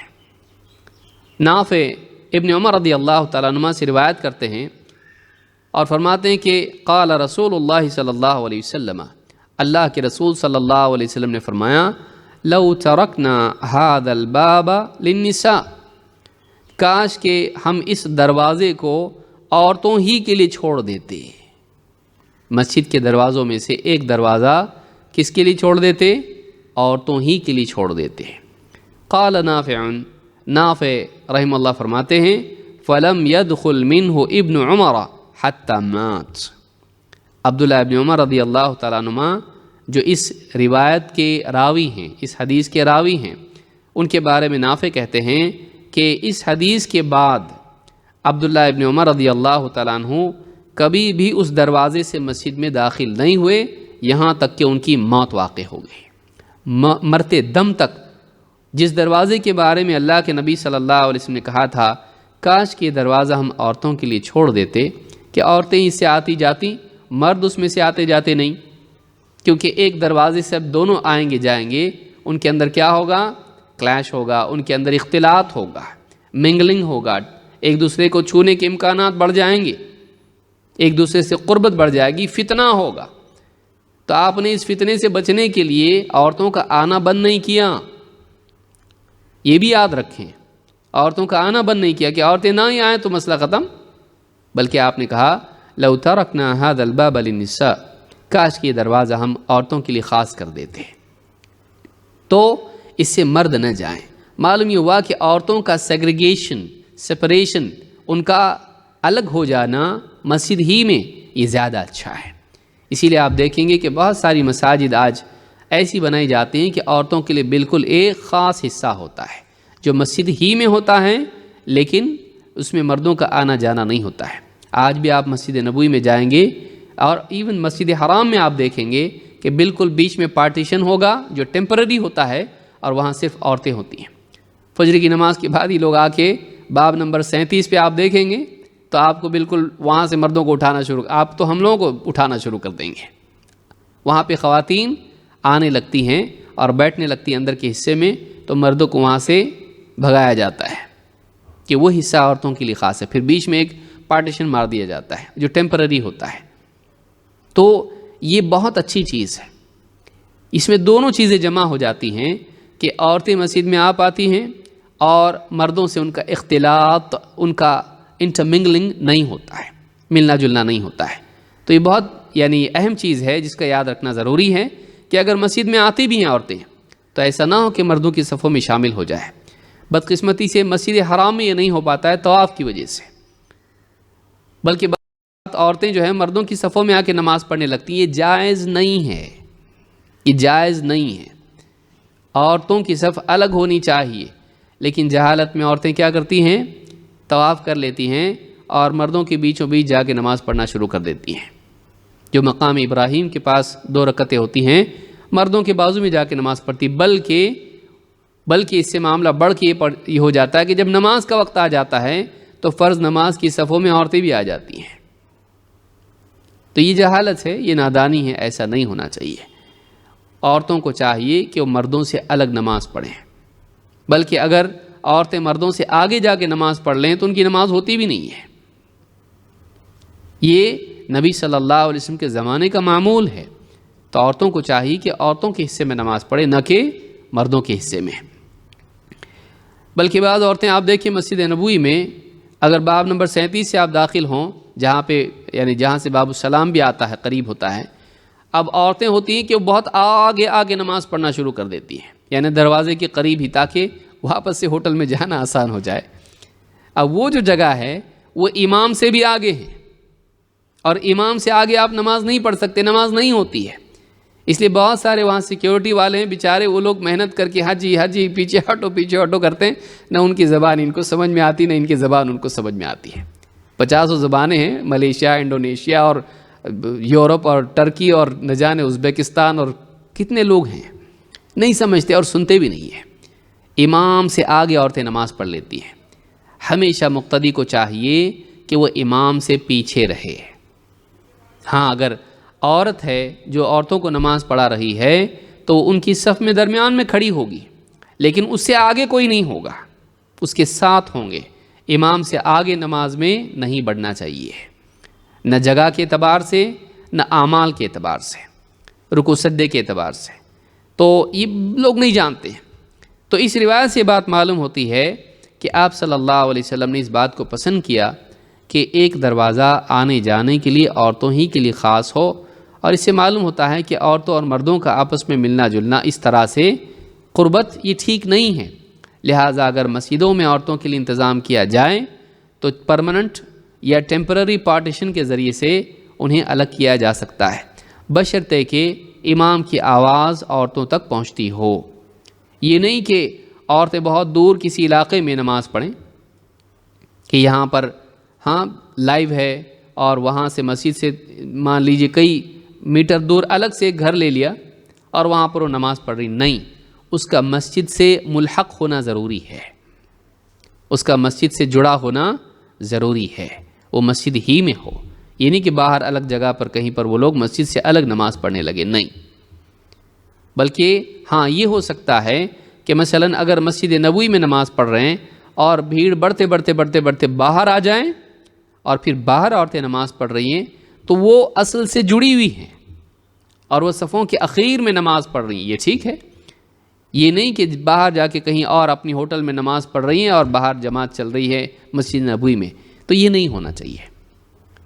نافع ابن عمر رضی اللہ تعالیٰ عنہ سے روایت کرتے ہیں اور فرماتے ہیں کہ قال رسول اللہ صلی اللہ علیہ وسلم، اللہ کے رسول صلی اللہ علیہ وسلم نے فرمایا، لو ترکنا هذا الباب للنساء، کاش کہ ہم اس دروازے کو عورتوں ہی کے لیے چھوڑ دیتے۔ مسجد کے دروازوں میں سے ایک دروازہ کس کے لیے چھوڑ دیتے؟ عورتوں ہی کے لیے چھوڑ دیتے۔ قال نافع، نافع رحم اللہ فرماتے ہیں فلم يدخل منه ابن عمر حتى مات۔ عبداللہ ابن عمر رضی اللہ تعالیٰ عنہما جو اس روایت کے راوی ہیں، اس حدیث کے راوی ہیں، ان کے بارے میں نافع کہتے ہیں کہ اس حدیث کے بعد عبداللہ ابن عمر رضی اللہ تعالیٰ عنہ کبھی بھی اس دروازے سے مسجد میں داخل نہیں ہوئے یہاں تک کہ ان کی موت واقع ہو گئی۔ مرتے دم تک جس دروازے کے بارے میں اللہ کے نبی صلی اللہ علیہ وسلم نے کہا تھا کاش کہ یہ دروازہ ہم عورتوں کے لیے چھوڑ دیتے کہ عورتیں اس سے آتی جاتی، مرد اس میں سے آتے جاتے نہیں، کیونکہ ایک دروازے سے اب دونوں آئیں گے جائیں گے، ان کے اندر کیا ہوگا؟ کلیش ہوگا، ان کے اندر اختلاط ہوگا، منگلنگ ہوگا، ایک دوسرے کو چھونے کے امکانات بڑھ جائیں گے، ایک دوسرے سے قربت بڑھ جائے گی، فتنہ ہوگا۔ تو آپ نے اس فتنے سے بچنے کے لیے عورتوں کا آنا بند نہیں کیا، یہ بھی یاد رکھیں، عورتوں کا آنا بند نہیں کیا کہ عورتیں نہ ہی آئیں تو مسئلہ ختم، بلکہ آپ نے کہا لو ترکنا هذا الباب للنساء، کاش کہ یہ دروازہ ہم عورتوں کے لیے خاص کر دیتے تو اس سے مرد نہ جائیں۔ معلوم یہ ہوا کہ عورتوں کا سیگریگیشن، سپریشن، ان کا الگ ہو جانا مسجد ہی میں یہ زیادہ اچھا ہے۔ اسی لیے آپ دیکھیں گے کہ بہت ساری مساجد آج ایسی بنائی جاتی ہیں کہ عورتوں کے لیے بالکل ایک خاص حصہ ہوتا ہے جو مسجد ہی میں ہوتا ہے، لیکن اس میں مردوں کا آنا جانا نہیں ہوتا ہے۔ آج بھی آپ مسجد نبوی میں جائیں گے اور ایون مسجد حرام میں آپ دیکھیں گے کہ بالکل بیچ میں پارٹیشن ہوگا جو ٹیمپرری ہوتا ہے اور وہاں صرف عورتیں ہوتی ہیں۔ فجر کی نماز کے بعد ہی لوگ آ کے باب نمبر 37 پہ آپ دیکھیں گے تو آپ کو بالکل وہاں سے مردوں کو اٹھانا شروع، آپ تو ہم لوگوں کو اٹھانا شروع کر دیں گے۔ وہاں پہ خواتین آنے لگتی ہیں اور بیٹھنے لگتی ہیں اندر کے حصے میں، تو مردوں کو وہاں سے بھگایا جاتا ہے کہ وہ حصہ عورتوں کے لیے خاص ہے، پھر بیچ میں ایک پارٹیشن مار دیا جاتا ہے جو ٹیمپرری ہوتا ہے۔ تو یہ بہت اچھی چیز ہے، اس میں دونوں چیزیں جمع ہو جاتی ہیں کہ عورتیں مسجد میں آ پاتی ہیں اور مردوں سے ان کا اختلاط، ان کا انٹرمنگلنگ نہیں ہوتا ہے، ملنا جلنا نہیں ہوتا ہے۔ تو یہ بہت اہم چیز ہے جس کا یاد رکھنا ضروری ہے کہ اگر مسجد میں آتی بھی ہیں عورتیں تو ایسا نہ ہو کہ مردوں کی صفوں میں شامل ہو جائے۔ بدقسمتی سے مسجد حرام میں یہ نہیں ہو پاتا ہے طواف کی وجہ سے، بلکہ عورتیں جو ہیں مردوں کی صفوں میں آ کے نماز پڑھنے لگتی ہیں۔ یہ جائز نہیں ہے، یہ جائز نہیں ہے۔ عورتوں کی صف الگ ہونی چاہیے، لیکن جہالت میں عورتیں کیا کرتی ہیں؟ طواف کر لیتی ہیں اور مردوں کے بیچوں بیچ جا کے نماز پڑھنا شروع کر دیتی ہیں۔ جو مقام ابراہیم کے پاس 2 رکعتیں ہوتی ہیں مردوں کے بازو میں جا کے نماز پڑھتی، بلکہ اس سے معاملہ بڑھ کے یہ ہو جاتا ہے کہ جب نماز کا وقت آ جاتا ہے تو فرض نماز کی صفوں میں عورتیں بھی آ جاتی ہیں۔ تو یہ جہالت ہے، یہ نادانی ہے، ایسا نہیں ہونا چاہیے۔ عورتوں کو چاہیے کہ وہ مردوں سے الگ نماز پڑھیں، بلکہ اگر عورتیں مردوں سے آگے جا کے نماز پڑھ لیں تو ان کی نماز ہوتی بھی نہیں ہے۔ یہ نبی صلی اللہ علیہ وسلم کے زمانے کا معمول ہے۔ تو عورتوں کو چاہیے کہ عورتوں کے حصے میں نماز پڑھے، نہ کہ مردوں کے حصے میں۔ بلکہ بعض عورتیں آپ دیکھیں مسجد نبوی میں اگر باب نمبر 37 سے آپ داخل ہوں، جہاں سے باب السلام بھی آتا ہے، قریب ہوتا ہے، اب عورتیں ہوتی ہیں کہ وہ بہت آگے نماز پڑھنا شروع کر دیتی ہیں، دروازے کے قریب ہی، تاکہ واپس سے ہوٹل میں جانا آسان ہو جائے۔ اب وہ جو جگہ ہے وہ امام سے بھی آگے ہے، اور امام سے آگے آپ نماز نہیں پڑھ سکتے، نماز نہیں ہوتی ہے۔ اس لیے بہت سارے وہاں سیکیورٹی والے ہیں بیچارے، وہ لوگ محنت کر کے حجی پیچھے ہٹو کرتے ہیں، نہ ان کی زبان ان کو سمجھ میں آتی، نہ ان کی زبان ان کو سمجھ میں آتی ہے۔ 50 زبانیں ہیں، ملیشیا، انڈونیشیا اور یورپ اور ٹرکی اور نہ جانے ازبکستان اور کتنے لوگ ہیں، نہیں سمجھتے اور سنتے بھی نہیں ہیں۔ امام سے آگے عورتیں نماز پڑھ لیتی ہیں۔ ہمیشہ مقتدی کو چاہیے کہ وہ امام سے پیچھے رہے۔ ہاں، اگر عورت ہے جو عورتوں کو نماز پڑھا رہی ہے تو ان کی صف میں درمیان میں کھڑی ہوگی، لیکن اس سے آگے کوئی نہیں ہوگا، اس کے ساتھ ہوں گے۔ امام سے آگے نماز میں نہیں بڑھنا چاہیے، نہ جگہ کے اعتبار سے، نہ اعمال کے اعتبار سے، رکوع سجدے کے اعتبار سے۔ تو یہ لوگ نہیں جانتے۔ تو اس روایت سے بات معلوم ہوتی ہے کہ آپ صلی اللہ علیہ وسلم نے اس بات کو پسند کیا کہ ایک دروازہ آنے جانے کے لیے عورتوں ہی کے لیے خاص ہو، اور اس سے معلوم ہوتا ہے کہ عورتوں اور مردوں کا آپس میں ملنا جلنا اس طرح سے قربت یہ ٹھیک نہیں ہے۔ لہٰذا اگر مسجدوں میں عورتوں کے لیے انتظام کیا جائے تو پرماننٹ یا ٹیمپرری پارٹیشن کے ذریعے سے انہیں الگ کیا جا سکتا ہے، بشرطے کہ امام کی آواز عورتوں تک پہنچتی ہو۔ یہ نہیں کہ عورتیں بہت دور کسی علاقے میں نماز پڑھیں کہ یہاں پر لائیو ہے اور وہاں سے مسجد سے مان لیجئے کئی میٹر دور الگ سے ایک گھر لے لیا اور وہاں پر وہ نماز پڑھ رہی، نہیں، اس کا مسجد سے ملحق ہونا ضروری ہے، اس کا مسجد سے جڑا ہونا ضروری ہے، وہ مسجد ہی میں ہو، یہ نہیں کہ باہر الگ جگہ پر کہیں پر وہ لوگ مسجد سے الگ نماز پڑھنے لگے، نہیں، بلکہ یہ ہو سکتا ہے کہ مثلا اگر مسجد نبوی میں نماز پڑھ رہے ہیں اور بھیڑ بڑھتے باہر آ جائیں اور پھر باہر عورتیں نماز پڑھ رہی ہیں تو وہ اصل سے جڑی ہوئی ہیں اور وہ صفوں کے اخیر میں نماز پڑھ رہی ہیں، یہ ٹھیک ہے۔ یہ نہیں کہ باہر جا کے کہیں اور اپنی ہوٹل میں نماز پڑھ رہی ہیں اور باہر جماعت چل رہی ہے مسجد نبوی میں، تو یہ نہیں ہونا چاہیے،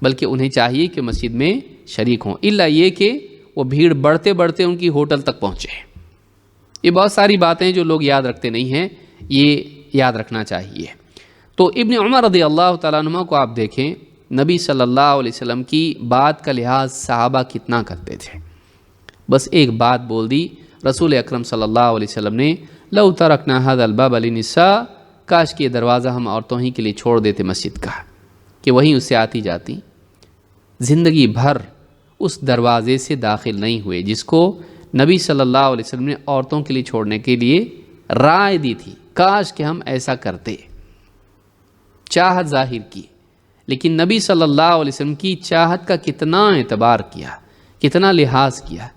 بلکہ انہیں چاہیے کہ مسجد میں شریک ہوں، الا یہ کہ وہ بھیڑ بڑھتے ان کی ہوٹل تک پہنچے۔ یہ بہت ساری باتیں جو لوگ یاد رکھتے نہیں ہیں، یہ یاد رکھنا چاہیے۔ تو ابن عمر رضی اللہ تعالیٰ عنہ کو آپ دیکھیں، نبی صلی اللہ علیہ وسلم کی بات کا لحاظ صحابہ کتنا کرتے تھے۔ بس ایک بات بول دی رسول اکرم صلی اللہ علیہ وسلم نے، لو ترکنا ھذا الباب للنساء، کاش کہ یہ دروازہ ہم عورتوں ہی کے لیے چھوڑ دیتے مسجد کا، کہ وہیں اس سے آتی جاتی، زندگی بھر اس دروازے سے داخل نہیں ہوئے جس کو نبی صلی اللہ علیہ وسلم نے عورتوں کے لیے چھوڑنے کے لیے رائے دی تھی۔ کاش کہ ہم ایسا کرتے، چاہت ظاہر کی، لیکن نبی صلی اللہ علیہ وسلم کی چاہت کا کتنا اعتبار کیا، کتنا لحاظ کیا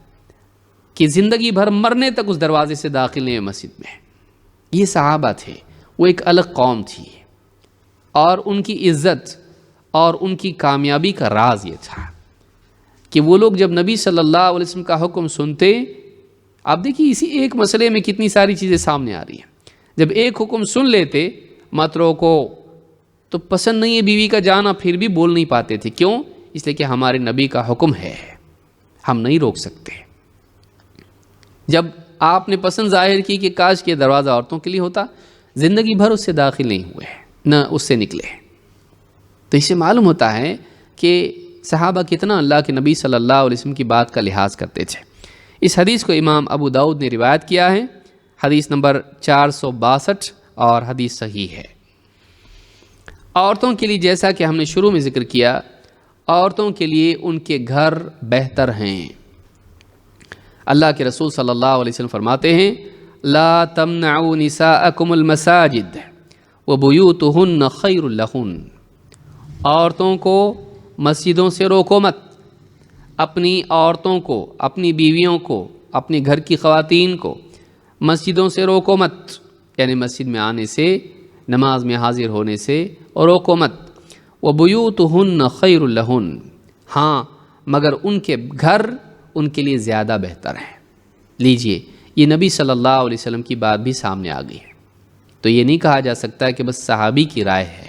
کہ زندگی بھر مرنے تک اس دروازے سے داخل نہیں ہوئے مسجد میں۔ یہ صحابہ تھے، وہ ایک الگ قوم تھی، اور ان کی عزت اور ان کی کامیابی کا راز یہ تھا کہ وہ لوگ جب نبی صلی اللہ علیہ وسلم کا حکم سنتے، آپ دیکھیے اسی ایک مسئلے میں کتنی ساری چیزیں سامنے آ رہی ہیں، جب ایک حکم سن لیتے مت روکو، تو پسند نہیں ہے بیوی کا جانا، پھر بھی بول نہیں پاتے تھے، کیوں؟ اس لیے کہ ہمارے نبی کا حکم ہے، ہم نہیں روک سکتے۔ جب آپ نے پسند ظاہر کی کہ کاش کہ دروازہ عورتوں کے لیے ہوتا، زندگی بھر اس سے داخل نہیں ہوئے، نہ اس سے نکلے۔ تو اس سے معلوم ہوتا ہے کہ صحابہ کتنا اللہ کے نبی صلی اللہ علیہ وسلم کی بات کا لحاظ کرتے تھے۔ اس حدیث کو امام ابو داؤد نے روایت کیا ہے، حدیث نمبر 462 اور حدیث صحیح ہے۔ عورتوں کے لیے جیسا کہ ہم نے شروع میں ذکر کیا، عورتوں کے لیے ان کے گھر بہتر ہیں۔ اللہ کے رسول صلی اللہ علیہ وسلم فرماتے ہیں، لا تمنعوا نساءکم المساجد وبیوتہن خیر لہن، عورتوں کو مسجدوں سے روکو مت، اپنی عورتوں کو، اپنی بیویوں کو، اپنے گھر کی خواتین کو مسجدوں سے روکو مت، یعنی مسجد میں آنے سے، نماز میں حاضر ہونے سے روکو مت۔ وَبُيُوتُهُنَّ خَيْرٌ لَهُنَّ، مگر ان کے گھر ان کے لیے زیادہ بہتر ہیں۔ لیجئے، یہ نبی صلی اللہ علیہ وسلم کی بات بھی سامنے آ گئی ہے، تو یہ نہیں کہا جا سکتا کہ بس صحابی کی رائے ہے،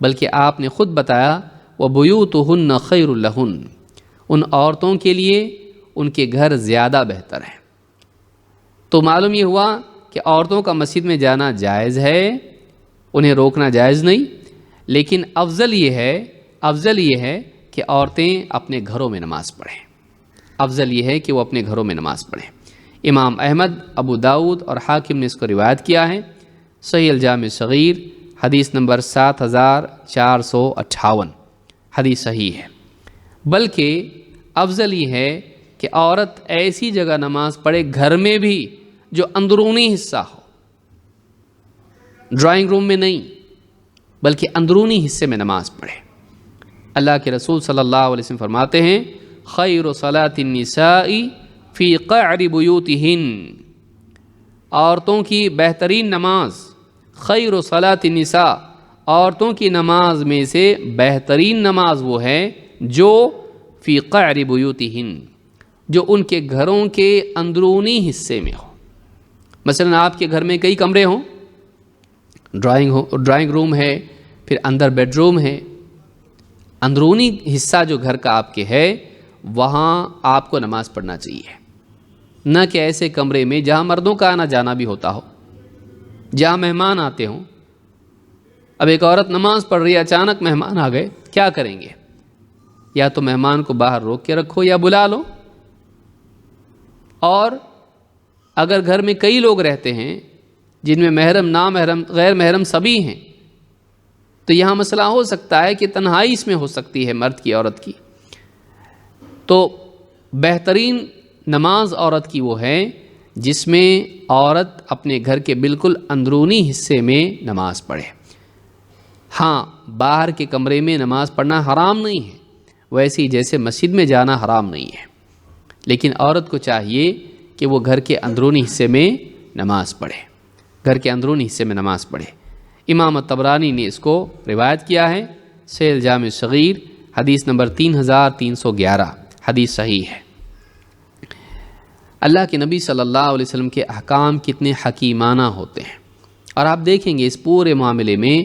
بلکہ آپ نے خود بتایا وَبُيُوتُهُنَّ خَيْرٌ لَهُنَّ، ان عورتوں کے لیے ان کے گھر زیادہ بہتر ہیں۔ تو معلوم یہ ہوا کہ عورتوں کا مسجد میں جانا جائز ہے، انہیں روکنا جائز نہیں، لیکن افضل یہ ہے کہ عورتیں اپنے گھروں میں نماز پڑھیں، افضل یہ ہے کہ وہ اپنے گھروں میں نماز پڑھیں۔ امام احمد، ابو داؤد اور حاکم نے اس کو روایت کیا ہے، صحیح الجامع صغیر حدیث نمبر 7458، حدیث صحیح ہے۔ بلکہ افضل یہ ہے کہ عورت ایسی جگہ نماز پڑھے، گھر میں بھی، جو اندرونی حصہ ہو، ڈرائنگ روم میں نہیں بلکہ اندرونی حصے میں نماز پڑھے۔ اللہ کے رسول صلی اللہ علیہ وسلم فرماتے ہیں، خیر صلاۃ النساء فی قعر بیوتہن، عورتوں کی بہترین نماز، خیر صلاۃ النساء، عورتوں کی نماز میں سے بہترین نماز وہ ہے جو فی قعر بیوتہن، جو ان کے گھروں کے اندرونی حصے میں ہو۔ مثلا آپ کے گھر میں کئی کمرے ہوں، ڈرائنگ روم ہے، پھر اندر بیڈ روم ہے، اندرونی حصہ جو گھر کا آپ کے ہے وہاں آپ کو نماز پڑھنا چاہیے، نہ کہ ایسے کمرے میں جہاں مردوں کا آنا جانا بھی ہوتا ہو، جہاں مہمان آتے ہوں۔ اب ایک عورت نماز پڑھ رہی ہے، اچانک مہمان آ گئے، کیا کریں گے؟ یا تو مہمان کو باہر روک کے رکھو یا بلا لو۔ اور اگر گھر میں کئی لوگ رہتے ہیں جن میں محرم، نامحرم، غیر محرم سبھی ہیں، تو یہاں مسئلہ ہو سکتا ہے کہ تنہائی اس میں ہو سکتی ہے مرد کی، عورت کی۔ تو بہترین نماز عورت کی وہ ہے جس میں عورت اپنے گھر کے بالکل اندرونی حصے میں نماز پڑھے۔ ہاں، باہر کے کمرے میں نماز پڑھنا حرام نہیں ہے، ویسے ہی جیسے مسجد میں جانا حرام نہیں ہے، لیکن عورت کو چاہیے کہ وہ گھر کے اندرونی حصے میں نماز پڑھے، گھر کے اندرونی حصے میں نماز پڑھے۔ امام طبرانی نے اس کو روایت کیا ہے، صحیح الجامع صغیر حدیث نمبر 3311، حدیث صحیح ہے۔ اللہ کے نبی صلی اللہ علیہ وسلم کے احکام کتنے حکیمانہ ہوتے ہیں، اور آپ دیکھیں گے اس پورے معاملے میں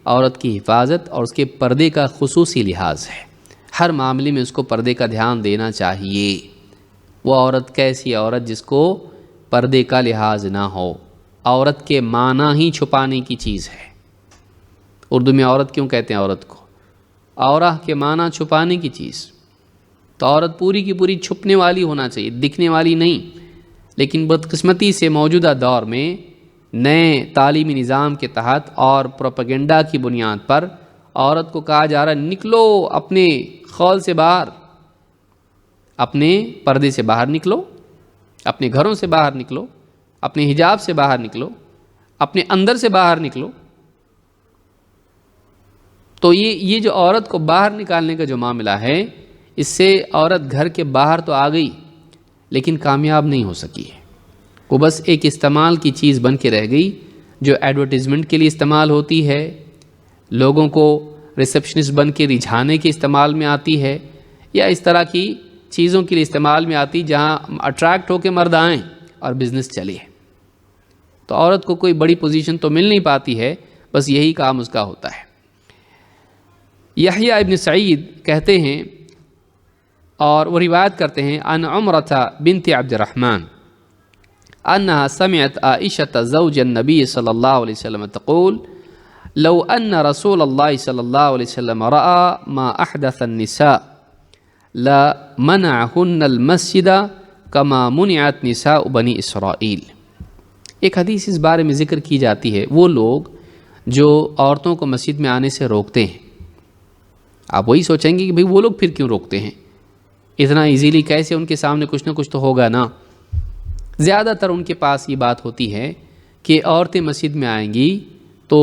عورت کی حفاظت اور اس کے پردے کا خصوصی لحاظ ہے۔ ہر معاملے میں اس کو پردے کا دھیان دینا چاہیے۔ وہ عورت کیسی عورت جس کو پردے کا لحاظ نہ ہو؟ عورت کے معنی ہی چھپانے کی چیز ہے۔ اردو میں عورت کیوں کہتے ہیں عورت کو؟ عورہ کے معنی چھپانے کی چیز۔ تو عورت پوری کی پوری چھپنے والی ہونا چاہیے، دکھنے والی نہیں۔ لیکن بدقسمتی سے موجودہ دور میں نئے تعلیمی نظام کے تحت اور پروپیگنڈا کی بنیاد پر عورت کو کہا جا رہا ہے نکلو اپنے خول سے باہر، اپنے پردے سے باہر نکلو، اپنے گھروں سے باہر نکلو، اپنے حجاب سے باہر نکلو، اپنے اندر سے باہر نکلو۔ تو یہ جو عورت کو باہر نکالنے کا جو معاملہ ہے، اس سے عورت گھر کے باہر تو آ گئی لیکن کامیاب نہیں ہو سکی ہے۔ وہ بس ایک استعمال کی چیز بن کے رہ گئی جو ایڈورٹیزمنٹ کے لیے استعمال ہوتی ہے، لوگوں کو ریسیپشنسٹ بن کے رجھانے کے استعمال میں آتی ہے، یا اس طرح کی چیزوں کے لیے استعمال میں آتی جہاں اٹریکٹ ہو کے مرد آئیں اور بزنس چلے۔ تو عورت کو کوئی بڑی پوزیشن تو مل نہیں پاتی ہے، بس یہی کام اس کا ہوتا ہے۔ یحییٰ ابن سعید کہتے ہیں اور وہ روایت کرتے ہیں ان عمرۃ بنت عبد الرحمن انها سمعت عائشة زوج النبي صلی اللہ علیہ وسلم تقول لو ان رسول اللہ صلی اللہ علیہ وسلم رأى ما احدث النساء لمنعهن المسجد كما منعت نساء بنی اسرائیل۔ ایک حدیث اس بارے میں ذکر کی جاتی ہے، وہ لوگ جو عورتوں کو مسجد میں آنے سے روکتے ہیں۔ آپ وہی سوچیں گے کہ بھئی وہ لوگ پھر کیوں روکتے ہیں؟ اتنا ایزیلی کیسے ان کے سامنے کچھ نہ کچھ تو ہوگا نا۔ زیادہ تر ان کے پاس یہ بات ہوتی ہے کہ عورتیں مسجد میں آئیں گی تو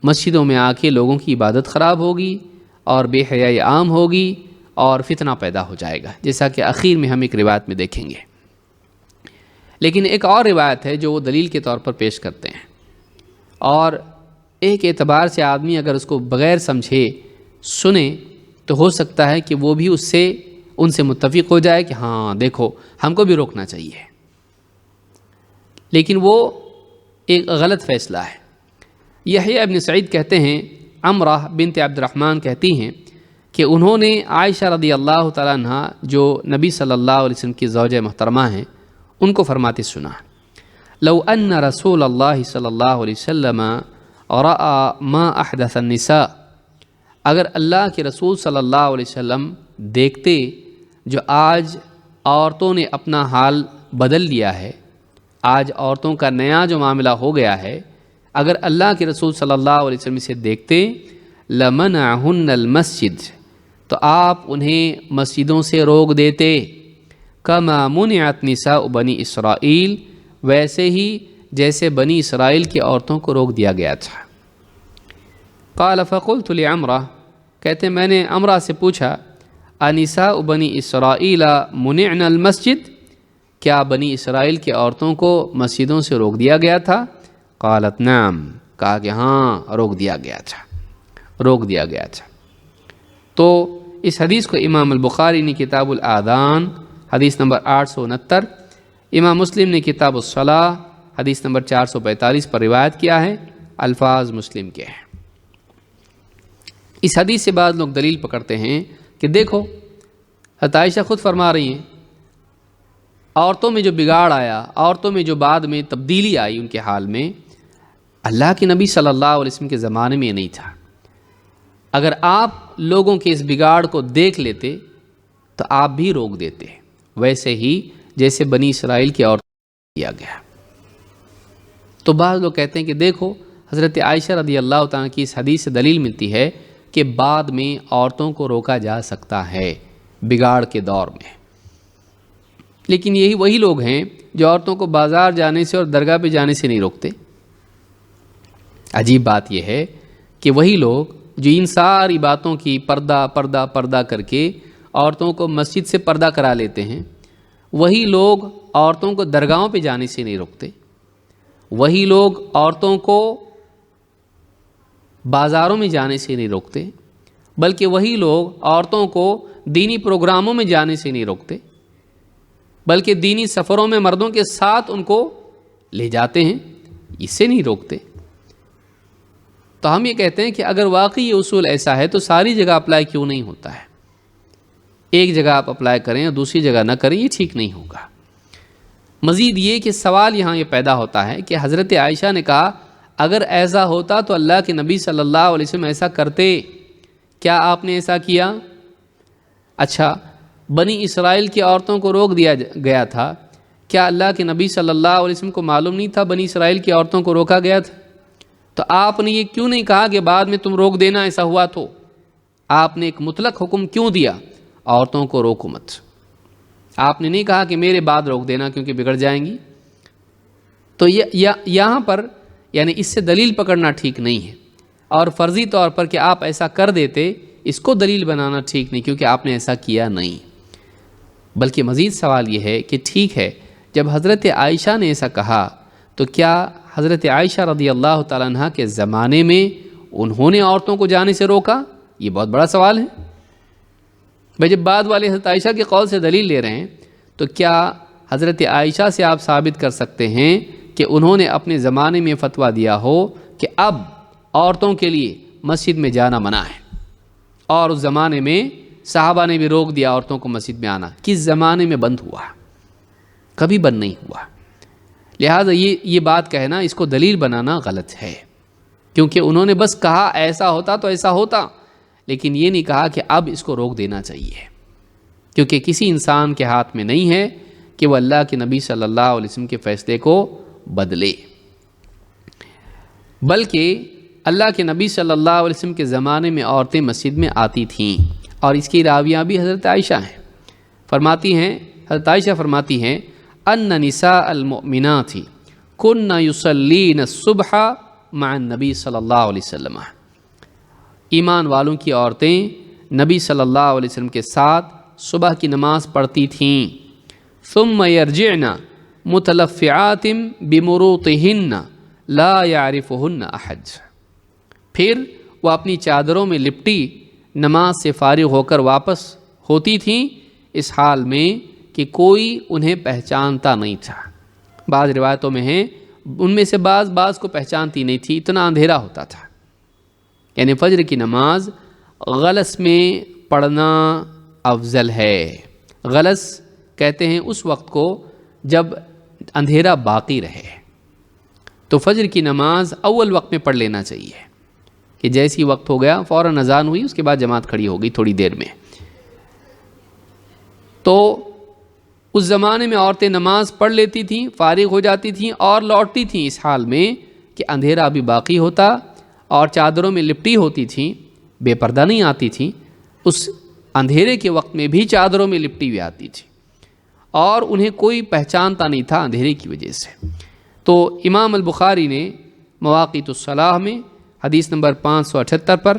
مسجدوں میں آ کے لوگوں کی عبادت خراب ہوگی اور بے حیائی عام ہوگی اور فتنہ پیدا ہو جائے گا، جیسا کہ اخیر میں ہم ایک روایت میں دیکھیں گے۔ لیکن ایک اور روایت ہے جو وہ دلیل کے طور پر پیش کرتے ہیں، اور ایک اعتبار سے آدمی اگر اس کو بغیر سمجھے سنے تو ہو سکتا ہے کہ وہ بھی ان سے متفق ہو جائے کہ ہاں دیکھو ہم کو بھی روکنا چاہیے، لیکن وہ ایک غلط فیصلہ ہے۔ یحییٰ ابن سعید کہتے ہیں عمرہ بنت عبد الرحمن کہتی ہیں کہ انہوں نے عائشہ رضی اللہ تعالیٰ عنہ جو نبی صلی اللہ علیہ وسلم کی زوجہ محترمہ ہیں ان کو فرماتے سنا لو ان رسول اللہ صلی اللہ علیہ وسلم رأى ما احدث النساء، اگر اللہ کے رسول صلی اللہ علیہ وسلم دیکھتے جو آج عورتوں نے اپنا حال بدل لیا ہے، آج عورتوں کا نیا جو معاملہ ہو گیا ہے، اگر اللہ کے رسول صلی اللہ علیہ وسلم سے دیکھتے لمنعهن المسجد، تو آپ انہیں مسجدوں سے روک دیتے، کما منعت نساء بنی اسرائیل، ویسے ہی جیسے بنی اسرائیل کی عورتوں کو روک دیا گیا تھا۔ قال فقلت لعمرہ، کہتے میں نے عمرہ سے پوچھا انساء بنی اسرائیل منعن المسجد، کیا بنی اسرائیل کی عورتوں کو مسجدوں سے روک دیا گیا تھا؟ قالت نعم، کہا کہ ہاں روک دیا گیا تھا۔ تو اس حدیث کو امام البخاری نے کتاب الآذان حدیث نمبر 869، امام مسلم نے کتاب الصلاۃ حدیث نمبر 445 پر روایت کیا ہے، الفاظ مسلم کے ہیں۔ اس حدیث سے بعض لوگ دلیل پکڑتے ہیں کہ دیکھو حضرت عائشہ خود فرما رہی ہیں عورتوں میں جو بگاڑ آیا، عورتوں میں جو بعد میں تبدیلی آئی ان کے حال میں، اللہ کے نبی صلی اللہ علیہ وسلم کے زمانے میں یہ نہیں تھا۔ اگر آپ لوگوں کے اس بگاڑ کو دیکھ لیتے تو آپ بھی روک دیتے، ویسے ہی جیسے بنی اسرائیل کی عورتوں کو کیا گیا۔ تو بعض لوگ کہتے ہیں کہ دیکھو حضرت عائشہ رضی اللہ تعالیٰ کی اس حدیث سے دلیل ملتی ہے کہ بعد میں عورتوں کو روکا جا سکتا ہے بگاڑ کے دور میں، لیکن یہی وہی لوگ ہیں جو عورتوں کو بازار جانے سے اور درگاہ پہ جانے سے نہیں روکتے۔ عجیب بات یہ ہے کہ وہی لوگ جو ان ساری باتوں کی پردہ کر کے عورتوں کو مسجد سے پردہ کرا لیتے ہیں، وہی لوگ عورتوں کو درگاہوں پہ جانے سے نہیں روکتے، وہی لوگ عورتوں کو بازاروں میں جانے سے نہیں روکتے، بلکہ وہی لوگ عورتوں کو دینی پروگراموں میں جانے سے نہیں روکتے، بلکہ دینی سفروں میں مردوں کے ساتھ ان کو لے جاتے ہیں، اس سے نہیں روکتے۔ تو ہم یہ کہتے ہیں کہ اگر واقعی یہ اصول ایسا ہے تو ساری جگہ اپلائی کیوں نہیں ہوتا ہے؟ ایک جگہ آپ اپلائی کریں اور دوسری جگہ نہ کریں، یہ ٹھیک نہیں ہوگا۔ مزید یہ کہ سوال یہاں یہ پیدا ہوتا ہے کہ حضرت عائشہ نے کہا اگر ایسا ہوتا تو اللہ کے نبی صلی اللہ علیہ وسلم ایسا کرتے، کیا آپ نے ایسا کیا؟ اچھا، بنی اسرائیل کی عورتوں کو روک دیا گیا تھا، کیا اللہ کے نبی صلی اللہ علیہ وسلم کو معلوم نہیں تھا بنی اسرائیل کی عورتوں کو روکا گیا تھا؟ تو آپ نے یہ کیوں نہیں کہا کہ بعد میں تم روک دینا ایسا ہوا تو؟ آپ نے ایک مطلق حکم کیوں دیا عورتوں کو روکو مت؟ آپ نے نہیں کہا کہ میرے بعد روک دینا کیونکہ بگڑ جائیں گی۔ تو یہاں پر یعنی اس سے دلیل پکڑنا ٹھیک نہیں ہے، اور فرضی طور پر کہ آپ ایسا کر دیتے اس کو دلیل بنانا ٹھیک نہیں، کیونکہ آپ نے ایسا کیا نہیں۔ بلکہ مزید سوال یہ ہے کہ ٹھیک ہے جب حضرت عائشہ نے ایسا کہا تو کیا حضرت عائشہ رضی اللہ تعالیٰ عنہ کے زمانے میں انہوں نے عورتوں کو جانے سے روکا؟ یہ بہت بڑا سوال ہے۔ بھائی جب بعد والے حضرت عائشہ کے قول سے دلیل لے رہے ہیں تو کیا حضرت عائشہ سے آپ ثابت کر سکتے ہیں کہ انہوں نے اپنے زمانے میں فتویٰ دیا ہو کہ اب عورتوں کے لیے مسجد میں جانا منع ہے، اور اس زمانے میں صحابہ نے بھی روک دیا عورتوں کو مسجد میں آنا؟ کس زمانے میں بند ہوا؟ کبھی بند نہیں ہوا۔ لہٰذا یہ بات کہنا، اس کو دلیل بنانا غلط ہے، کیونکہ انہوں نے بس کہا ایسا ہوتا تو ایسا ہوتا، لیکن یہ نہیں کہا کہ اب اس کو روک دینا چاہیے، کیونکہ کسی انسان کے ہاتھ میں نہیں ہے کہ وہ اللہ کے نبی صلی اللہ علیہ وسلم کے فیصلے کو بدلے، بلکہ اللہ کے نبی صلی اللہ علیہ وسلم کے زمانے میں عورتیں مسجد میں آتی تھیں، اور اس کی راویہ بھی حضرت عائشہ ہیں۔ فرماتی ہیں حضرت عائشہ فرماتی ہیں ان نساء المؤمنات کن یصلین الصبح مع النبی صلی اللہ علیہ وسلم، ایمان والوں کی عورتیں نبی صلی اللہ علیہ وسلم کے ساتھ صبح کی نماز پڑھتی تھیں، ثم یرجعن متلفعات بمروطہن لا یعرفہن احد، پھر وہ اپنی چادروں میں لپٹی نماز سے فارغ ہو کر واپس ہوتی تھیں، اس حال میں کہ کوئی انہیں پہچانتا نہیں تھا۔ بعض روایتوں میں ہیں ان میں سے بعض کو پہچانتی نہیں تھی، اتنا اندھیرا ہوتا تھا۔ یعنی فجر کی نماز غلس میں پڑھنا افضل ہے۔ غلس کہتے ہیں اس وقت کو جب اندھیرا باقی رہے، تو فجر کی نماز اول وقت میں پڑھ لینا چاہیے، کہ جیسی وقت ہو گیا فوراً اذان ہوئی، اس کے بعد جماعت کھڑی ہو گئی تھوڑی دیر میں۔ تو اس زمانے میں عورتیں نماز پڑھ لیتی تھیں، فارغ ہو جاتی تھیں اور لوٹتی تھیں اس حال میں کہ اندھیرا ابھی باقی ہوتا، اور چادروں میں لپٹی ہوتی تھیں، بے پردہ نہیں آتی تھیں، اس اندھیرے کے وقت میں بھی چادروں میں لپٹی ہوئی آتی تھی، اور انہیں کوئی پہچانتا نہیں تھا اندھیرے کی وجہ سے۔ تو امام البخاری نے مواقیت الصلاح میں حدیث نمبر 578 پر،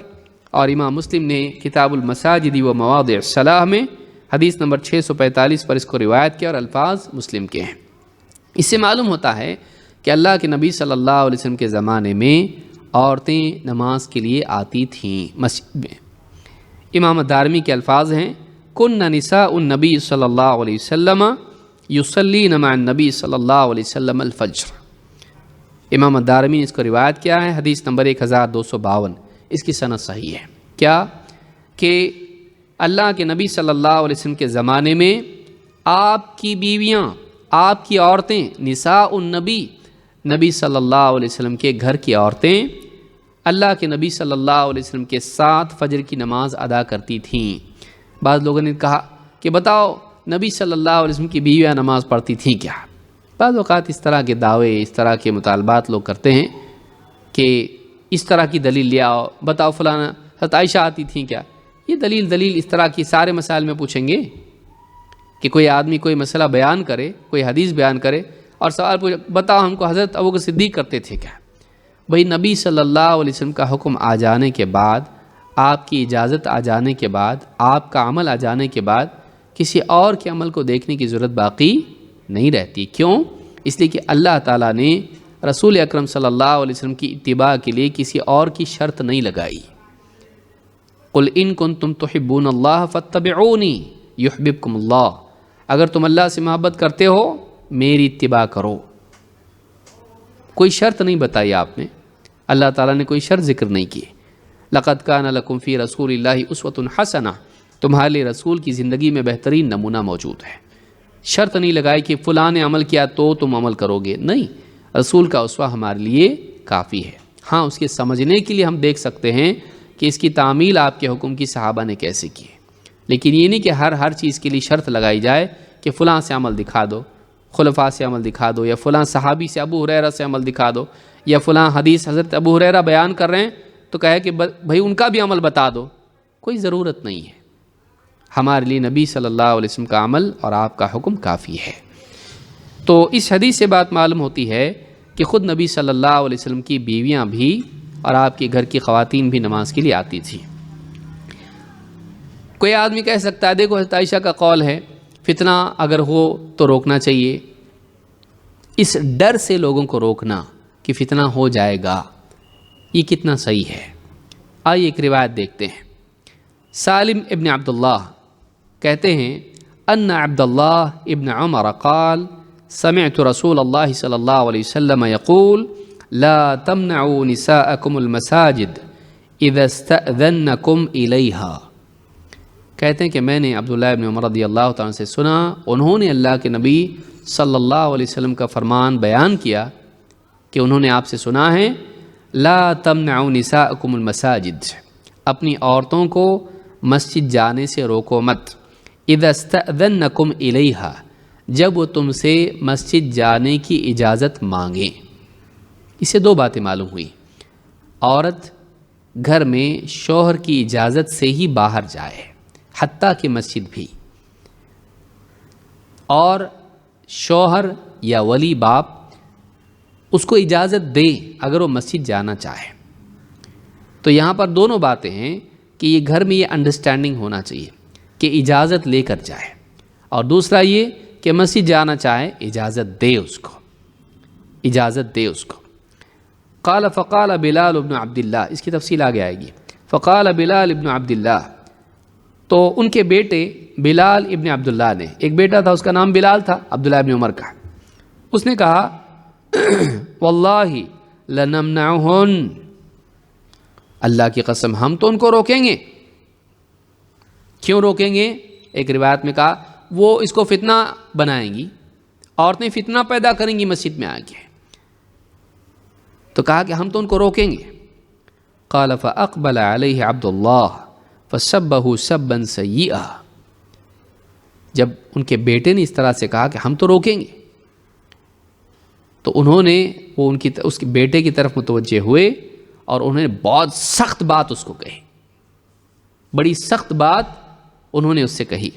اور امام مسلم نے کتاب المساجد و مواضع الصلاح میں حدیث نمبر 645 پر اس کو روایت کیا، اور الفاظ مسلم کے ہیں۔ اس سے معلوم ہوتا ہے کہ اللہ کے نبی صلی اللہ علیہ وسلم کے زمانے میں عورتیں نماز کے لیے آتی تھیں مسجد میں۔ امام دارمی کے الفاظ ہیں کن نساء النبی صلی اللہ علیہ وسلم یصلین مع النبی صلی اللہ علیہ وسلم الفجر۔ امام دارمی نے اس کو روایت کیا ہے، حدیث نمبر 1252، اس کی سند صحیح ہے۔ کیا کہ اللہ کے نبی صلی اللہ علیہ وسلم کے زمانے میں آپ کی بیویاں، آپ کی عورتیں، نساء النبی، نبی صلی اللہ علیہ وسلم کے گھر کی عورتیں اللہ کے نبی صلی اللہ علیہ وسلم کے ساتھ فجر کی نماز ادا کرتی تھیں۔ بعض لوگوں نے کہا کہ بتاؤ نبی صلی اللہ علیہ وسلم کی بیویاں نماز پڑھتی تھیں کیا؟ بعض اوقات اس طرح کے دعوے، اس طرح کے مطالبات لوگ کرتے ہیں کہ اس طرح کی دلیل لے آؤ، بتاؤ فلانا حضرت عائشہ آتی تھیں کیا؟ یہ دلیل اس طرح کی سارے مسائل میں پوچھیں گے کہ کوئی آدمی کوئی مسئلہ بیان کرے، کوئی حدیث بیان کرے اور سوال پوچھے بتاؤ ہم کو حضرت ابوبکر صدیق کرتے تھے کیا؟ بھئی نبی صلی اللہ علیہ وسلم کا حکم آ جانے کے بعد، آپ کی اجازت آ جانے کے بعد، آپ کا عمل آ جانے کے بعد کسی اور کے عمل کو دیکھنے کی ضرورت باقی نہیں رہتی۔ کیوں؟ اس لیے کہ اللہ تعالیٰ نے رسول اکرم صلی اللہ علیہ وسلم کی اتباع کے لیے کسی اور کی شرط نہیں لگائی۔ قل ان کنتم تحبون اللہ فاتبعونی یحببکم اللہ، اگر تم اللہ سے محبت کرتے ہو میری اتباع کرو۔ کوئی شرط نہیں بتائی آپ نے، اللہ تعالیٰ نے کوئی شرط ذکر نہیں کی۔ لقد کان لکم فی رسول اللہ اسوۃ حسنہ، تمہارے لیے رسول کی زندگی میں بہترین نمونہ موجود ہے۔ شرط نہیں لگائی کہ فلاں نے عمل کیا تو تم عمل کرو گے، نہیں، رسول کا اسوہ ہمارے لیے کافی ہے۔ ہاں اس کے سمجھنے کے لیے ہم دیکھ سکتے ہیں کہ اس کی تعمیل آپ کے حکم کی صحابہ نے کیسے کی ہے، لیکن یہ نہیں کہ ہر چیز کے لیے شرط لگائی جائے کہ فلاں سے عمل دکھا دو، خلفاء سے عمل دکھا دو، یا فلاں صحابی سے ابو ہریرہ سے عمل دکھا دو، یا فلاں حدیث حضرت ابو ہریرہ بیان کر رہے ہیں تو کہے کہ بھائی ان کا بھی عمل بتا دو، کوئی ضرورت نہیں ہے۔ ہمارے لیے نبی صلی اللہ علیہ وسلم کا عمل اور آپ کا حکم کافی ہے۔ تو اس حدیث سے بات معلوم ہوتی ہے کہ خود نبی صلی اللہ علیہ وسلم کی بیویاں بھی اور آپ کے گھر کی خواتین بھی نماز کے لیے آتی تھیں۔ کوئی آدمی کہہ سکتا ہے دیکھو حضرت عائشہ کا قول ہے فتنہ اگر ہو تو روکنا چاہیے، اس ڈر سے لوگوں کو روکنا کہ فتنہ ہو جائے گا، یہ کتنا صحیح ہے؟ آئیے ایک روایت دیکھتے ہیں۔ سالم ابن عبداللہ کہتے ہیں ان عبداللہ ابن عمر قال سمعت رسول اللہ صلی اللہ علیہ وسلم یقول لا تمنعوا نساءکم المساجد اذا استأذنکم الیہا۔ کہتے ہیں کہ میں نے عبداللہ ابن عمر رضی اللہ تعالیٰ سے سنا، انہوں نے اللہ کے نبی صلی اللہ علیہ وسلم کا فرمان بیان کیا کہ انہوں نے آپ سے سنا ہے لا تمنعوا نساءکم المساجد، اپنی عورتوں کو مسجد جانے سے روکو مت، اذا استأذنکم الیہا، جب وہ تم سے مسجد جانے کی اجازت مانگیں۔ اس سے دو باتیں معلوم ہوئی، عورت گھر میں شوہر کی اجازت سے ہی باہر جائے حتیٰ کہ مسجد بھی، اور شوہر یا ولی باپ اس کو اجازت دے اگر وہ مسجد جانا چاہے۔ تو یہاں پر دونوں باتیں ہیں کہ یہ گھر میں یہ انڈرسٹینڈنگ ہونا چاہیے کہ اجازت لے کر جائے، اور دوسرا یہ کہ مسجد جانا چاہے اجازت دے اس کو، اجازت دے اس کو۔ قال فقال بلال ابن عبداللہ، اس کی تفصیل آگے آئے گی۔ فقال بلال ابن عبداللہ، تو ان کے بیٹے بلال ابن عبداللہ نے، ایک بیٹا تھا اس کا نام بلال تھا عبداللہ ابن عمر کا، اس نے کہا واللہ لنمنعہن، اللہ کی قسم ہم تو ان کو روکیں گے۔ کیوں روکیں گے؟ ایک روایت میں کہا وہ اس کو فتنہ بنائیں گی، عورتیں فتنہ پیدا کریں گی مسجد میں آ کے، تو کہا کہ ہم تو ان کو روکیں گے۔ قال فاقبل علیہ عبداللہ فسبہ سبا سیئا، جب ان کے بیٹے نے اس طرح سے کہا کہ ہم تو روکیں گے، تو انہوں نے وہ اس کے بیٹے کی طرف متوجہ ہوئے اور انہوں نے بہت سخت بات اس کو کہی، بڑی سخت بات انہوں نے اس سے کہی۔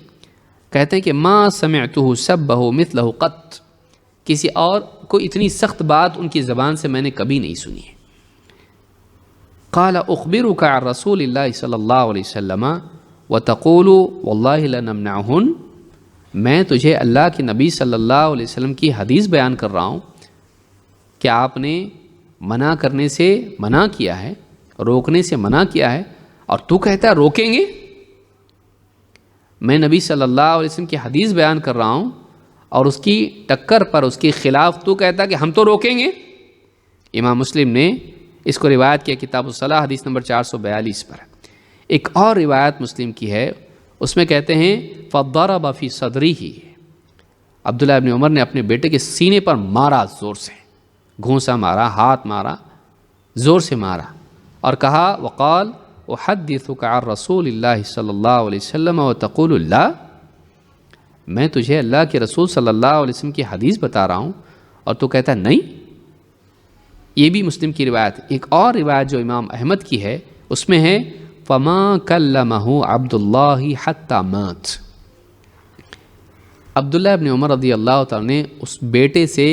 کہتے ہیں کہ ما سمعتہ سبہ مثلہ قط، کسی اور کو اتنی سخت بات ان کی زبان سے میں نے کبھی نہیں سنی ہے۔ قال اخبرک عن رسول اللہ صلی اللہ علیہ وسلم وتقول واللہ لنمنعہن، میں تجھے اللہ کے نبی صلی اللہ علیہ وسلم کی حدیث بیان کر رہا ہوں کہ آپ نے منع کرنے سے منع کیا ہے، روکنے سے منع کیا ہے، اور تو کہتا ہے روکیں گے۔ میں نبی صلی اللہ علیہ وسلم کی حدیث بیان کر رہا ہوں اور اس کی ٹکر پر، اس کے خلاف تو کہتا کہ ہم تو روکیں گے۔ امام مسلم نے اس کو روایت کیا کتاب الصلاح حدیث نمبر 442 پر۔ ایک اور روایت مسلم کی ہے، اس میں کہتے ہیں فَضَرَبَ فِي صَدْرِهِ، عبداللہ ابن عمر نے اپنے بیٹے کے سینے پر مارا، زور سے گھونسا مارا، ہاتھ مارا، زور سے مارا، اور کہا وقال احدثک عن رسول اللہ صلی اللہ علیہ وسلم وتقول اللہ، میں تجھے اللہ کے رسول صلی اللہ علیہ وسلم کی حدیث بتا رہا ہوں اور تو کہتا نہیں۔ یہ بھی مسلم کی روایت۔ ایک اور روایت جو امام احمد کی ہے اس میں ہے فما کلمہ عبد اللہ حتی مات، عبداللہ ابن عمر رضی اللہ تعالیٰ نے اس بیٹے سے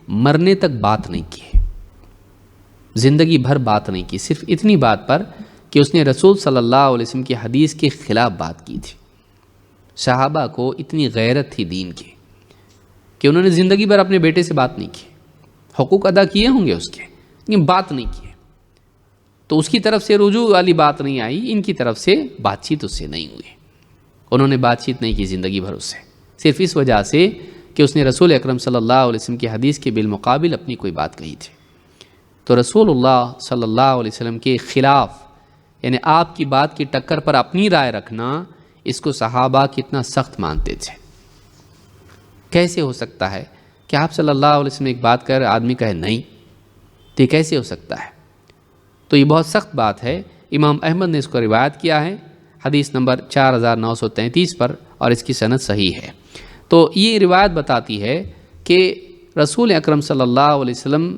مرنے تک بات نہیں کی، زندگی بھر بات نہیں کی، صرف اتنی بات پر کہ اس نے رسول صلی اللہ علیہ وسلم کی حدیث کے خلاف بات کی تھی۔ صحابہ کو اتنی غیرت تھی دین کی کہ انہوں نے زندگی بھر اپنے بیٹے سے بات نہیں کی، حقوق ادا کیے ہوں گے اس کے، لیکن بات نہیں کی، تو اس کی طرف سے رجوع والی بات نہیں آئی، ان کی طرف سے بات چیت اس سے نہیں ہوئی، انہوں نے بات چیت نہیں کی زندگی بھر اس سے، صرف اس وجہ سے کہ اس نے رسول اکرم صلی اللہ علیہ وسلم کی حدیث کے بالمقابل اپنی کوئی بات کہی تھی۔ تو رسول اللہ صلی اللہ علیہ وسلم کے خلاف، یعنی آپ کی بات کی ٹکر پر اپنی رائے رکھنا، اس کو صحابہ کتنا سخت مانتے تھے۔ کیسے ہو سکتا ہے کہ آپ صلی اللہ علیہ وسلم ایک بات کر آدمی کہے نہیں، تو یہ کیسے ہو سکتا ہے؟ تو یہ بہت سخت بات ہے۔ امام احمد نے اس کو روایت کیا ہے حدیث نمبر 4933 پر، اور اس کی سند صحیح ہے۔ تو یہ روایت بتاتی ہے کہ رسول اکرم صلی اللہ علیہ وسلم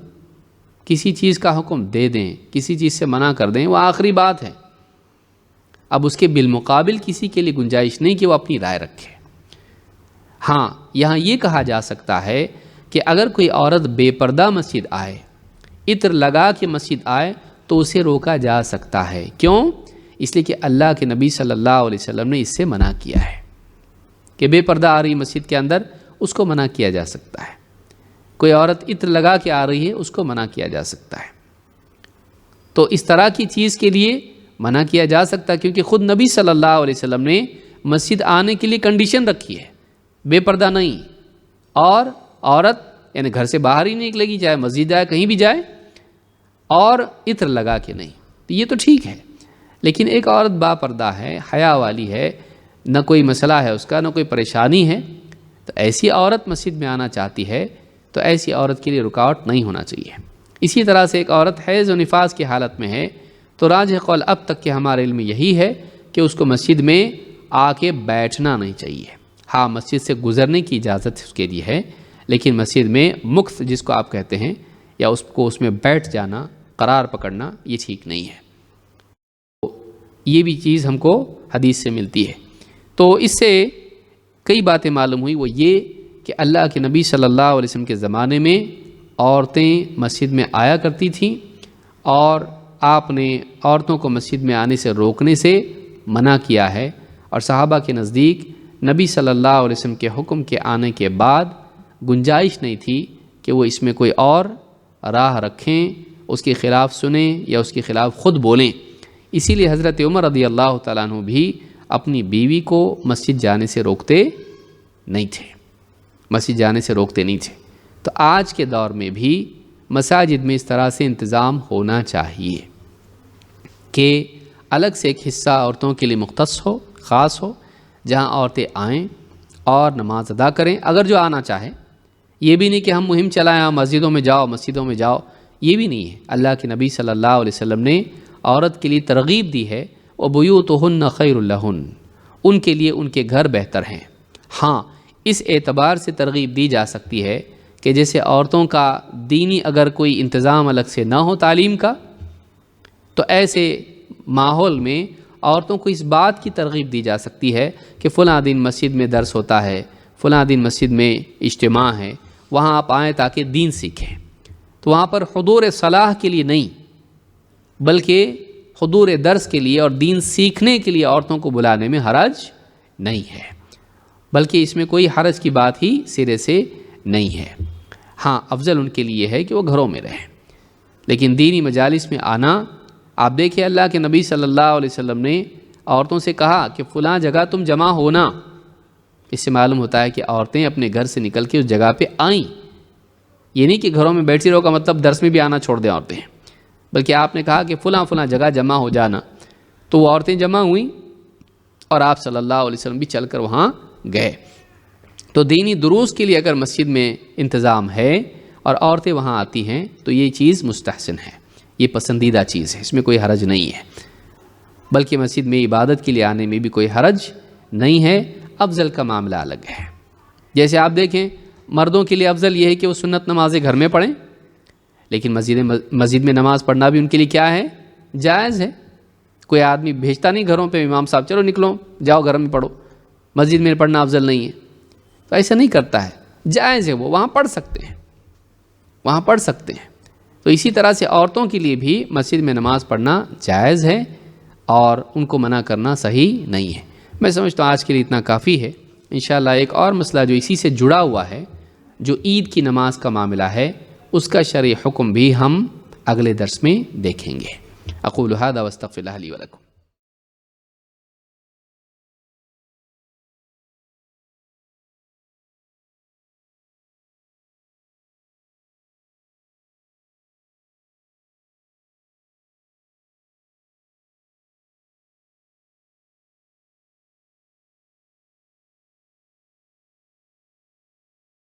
کسی چیز کا حکم دے دیں، کسی چیز سے منع کر دیں، وہ آخری بات ہے، اب اس کے بالمقابل کسی کے لیے گنجائش نہیں کہ وہ اپنی رائے رکھے۔ ہاں، یہاں یہ کہا جا سکتا ہے کہ اگر کوئی عورت بے پردہ مسجد آئے، عطر لگا کے مسجد آئے، تو اسے روکا جا سکتا ہے۔ کیوں؟ اس لیے کہ اللہ کے نبی صلی اللہ علیہ وسلم نے اس سے منع کیا ہے کہ بے پردہ آ رہی مسجد کے اندر، اس کو منع کیا جا سکتا ہے۔ کوئی عورت عطر لگا کے آ رہی ہے، اس کو منع کیا جا سکتا ہے۔ تو اس طرح کی چیز کے لیے منع کیا جا سکتا ہے، کیونکہ خود نبی صلی اللہ علیہ وسلم نے مسجد آنے کے لیے کنڈیشن رکھی ہے، بے پردہ نہیں، اور عورت یعنی گھر سے باہر ہی نہیں نکلے گی، چاہے مسجد جائے کہیں بھی جائے، اور عطر لگا کے نہیں، تو یہ تو ٹھیک ہے۔ لیکن ایک عورت با پردہ ہے، حیا والی ہے، نہ کوئی مسئلہ ہے اس کا، نہ کوئی پریشانی ہے، تو ایسی عورت مسجد میں آنا چاہتی ہے تو ایسی عورت کے لیے رکاوٹ نہیں ہونا چاہیے۔ اسی طرح سے ایک عورت حیض و نفاس کی حالت میں ہے تو راجح قول اب تک کے ہمارے علم میں یہی ہے کہ اس کو مسجد میں آ کے بیٹھنا نہیں چاہیے۔ ہاں، مسجد سے گزرنے کی اجازت اس کے لیے ہے، لیکن مسجد میں مکث جس کو آپ کہتے ہیں، یا اس میں بیٹھ جانا، قرار پکڑنا، یہ ٹھیک نہیں ہے۔ یہ بھی چیز ہم کو حدیث سے ملتی ہے۔ تو اس سے کئی باتیں معلوم ہوئی، وہ یہ کہ اللہ کے نبی صلی اللہ علیہ وسلم کے زمانے میں عورتیں مسجد میں آیا کرتی تھیں، اور آپ نے عورتوں کو مسجد میں آنے سے روکنے سے منع کیا ہے، اور صحابہ کے نزدیک نبی صلی اللہ علیہ وسلم کے حکم کے آنے کے بعد گنجائش نہیں تھی کہ وہ اس میں کوئی اور راہ رکھیں، اس کے خلاف سنیں یا اس کے خلاف خود بولیں۔ اسی لیے حضرت عمر رضی اللہ تعالیٰ عنہ بھی اپنی بیوی کو مسجد جانے سے روکتے نہیں تھے، مسجد جانے سے روکتے نہیں تھے۔ تو آج کے دور میں بھی مساجد میں اس طرح سے انتظام ہونا چاہیے کہ الگ سے ایک حصہ عورتوں کے لیے مختص ہو، خاص ہو، جہاں عورتیں آئیں اور نماز ادا کریں، اگر جو آنا چاہے۔ یہ بھی نہیں کہ ہم مہم چلائیں مسجدوں میں جاؤ، مسجدوں میں جاؤ، یہ بھی نہیں ہے۔ اللہ کے نبی صلی اللہ علیہ وسلم نے عورت کے لیے ترغیب دی ہے، وَبُيُوتُهُنَّ خَيْرٌ لَهُنَّ، ان کے لیے ان کے گھر بہتر ہیں۔ ہاں، اس اعتبار سے ترغیب دی جا سکتی ہے کہ جیسے عورتوں کا دینی اگر کوئی انتظام الگ سے نہ ہو تعلیم کا، تو ایسے ماحول میں عورتوں کو اس بات کی ترغیب دی جا سکتی ہے کہ فلاں دن مسجد میں درس ہوتا ہے، فلاں دن مسجد میں اجتماع ہے، وہاں آپ آئیں تاکہ دین سیکھیں۔ تو وہاں پر حضور صلاح کے لیے نہیں، بلکہ حضور درس کے لیے اور دین سیکھنے کے لیے عورتوں کو بلانے میں حرج نہیں ہے، بلکہ اس میں کوئی حرج کی بات ہی سرے سے نہیں ہے۔ ہاں، افضل ان کے لیے ہے کہ وہ گھروں میں رہیں، لیکن دینی مجالس میں آنا، آپ دیکھیں اللہ کے نبی صلی اللہ علیہ وسلم نے عورتوں سے کہا کہ فلاں جگہ تم جمع ہونا۔ اس سے معلوم ہوتا ہے کہ عورتیں اپنے گھر سے نکل کے اس جگہ پہ آئیں، یہ نہیں کہ گھروں میں بیٹھی رہو کا مطلب درس میں بھی آنا چھوڑ دیں عورتیں، بلکہ آپ نے کہا کہ فلاں فلاں جگہ جمع ہو جانا۔ تو وہ عورتیں جمع ہوئیں اور آپ صلی اللہ علیہ وسلم بھی چل کر وہاں گئے۔ تو دینی دروس کے لیے اگر مسجد میں انتظام ہے اور عورتیں وہاں آتی ہیں تو یہ چیز مستحسن ہے، یہ پسندیدہ چیز ہے، اس میں کوئی حرج نہیں ہے، بلکہ مسجد میں عبادت کے لیے آنے میں بھی کوئی حرج نہیں ہے۔ افضل کا معاملہ الگ ہے۔ جیسے آپ دیکھیں مردوں کے لیے افضل یہ ہے کہ وہ سنت نمازیں گھر میں پڑھیں، لیکن مسجد میں نماز پڑھنا بھی ان کے لیے کیا ہے؟ جائز ہے۔ کوئی آدمی بھیجتا نہیں گھروں پہ امام صاحب چلو نکلو جاؤ گھر میں پڑھو، مسجد میں پڑھنا افضل نہیں ہے، تو ایسا نہیں کرتا ہے، جائز ہے، وہ وہاں پڑھ سکتے ہیں، وہاں پڑھ سکتے ہیں۔ تو اسی طرح سے عورتوں کے لیے بھی مسجد میں نماز پڑھنا جائز ہے اور ان کو منع کرنا صحیح نہیں ہے۔ میں سمجھتا ہوں آج کے لیے اتنا کافی ہے۔ انشاءاللہ ایک اور مسئلہ جو اسی سے جڑا ہوا ہے، جو عید کی نماز کا معاملہ ہے، اس کا شرعی حکم بھی ہم اگلے درس میں دیکھیں گے۔ اقول ھذا واستغفر اللہ لی ولکم۔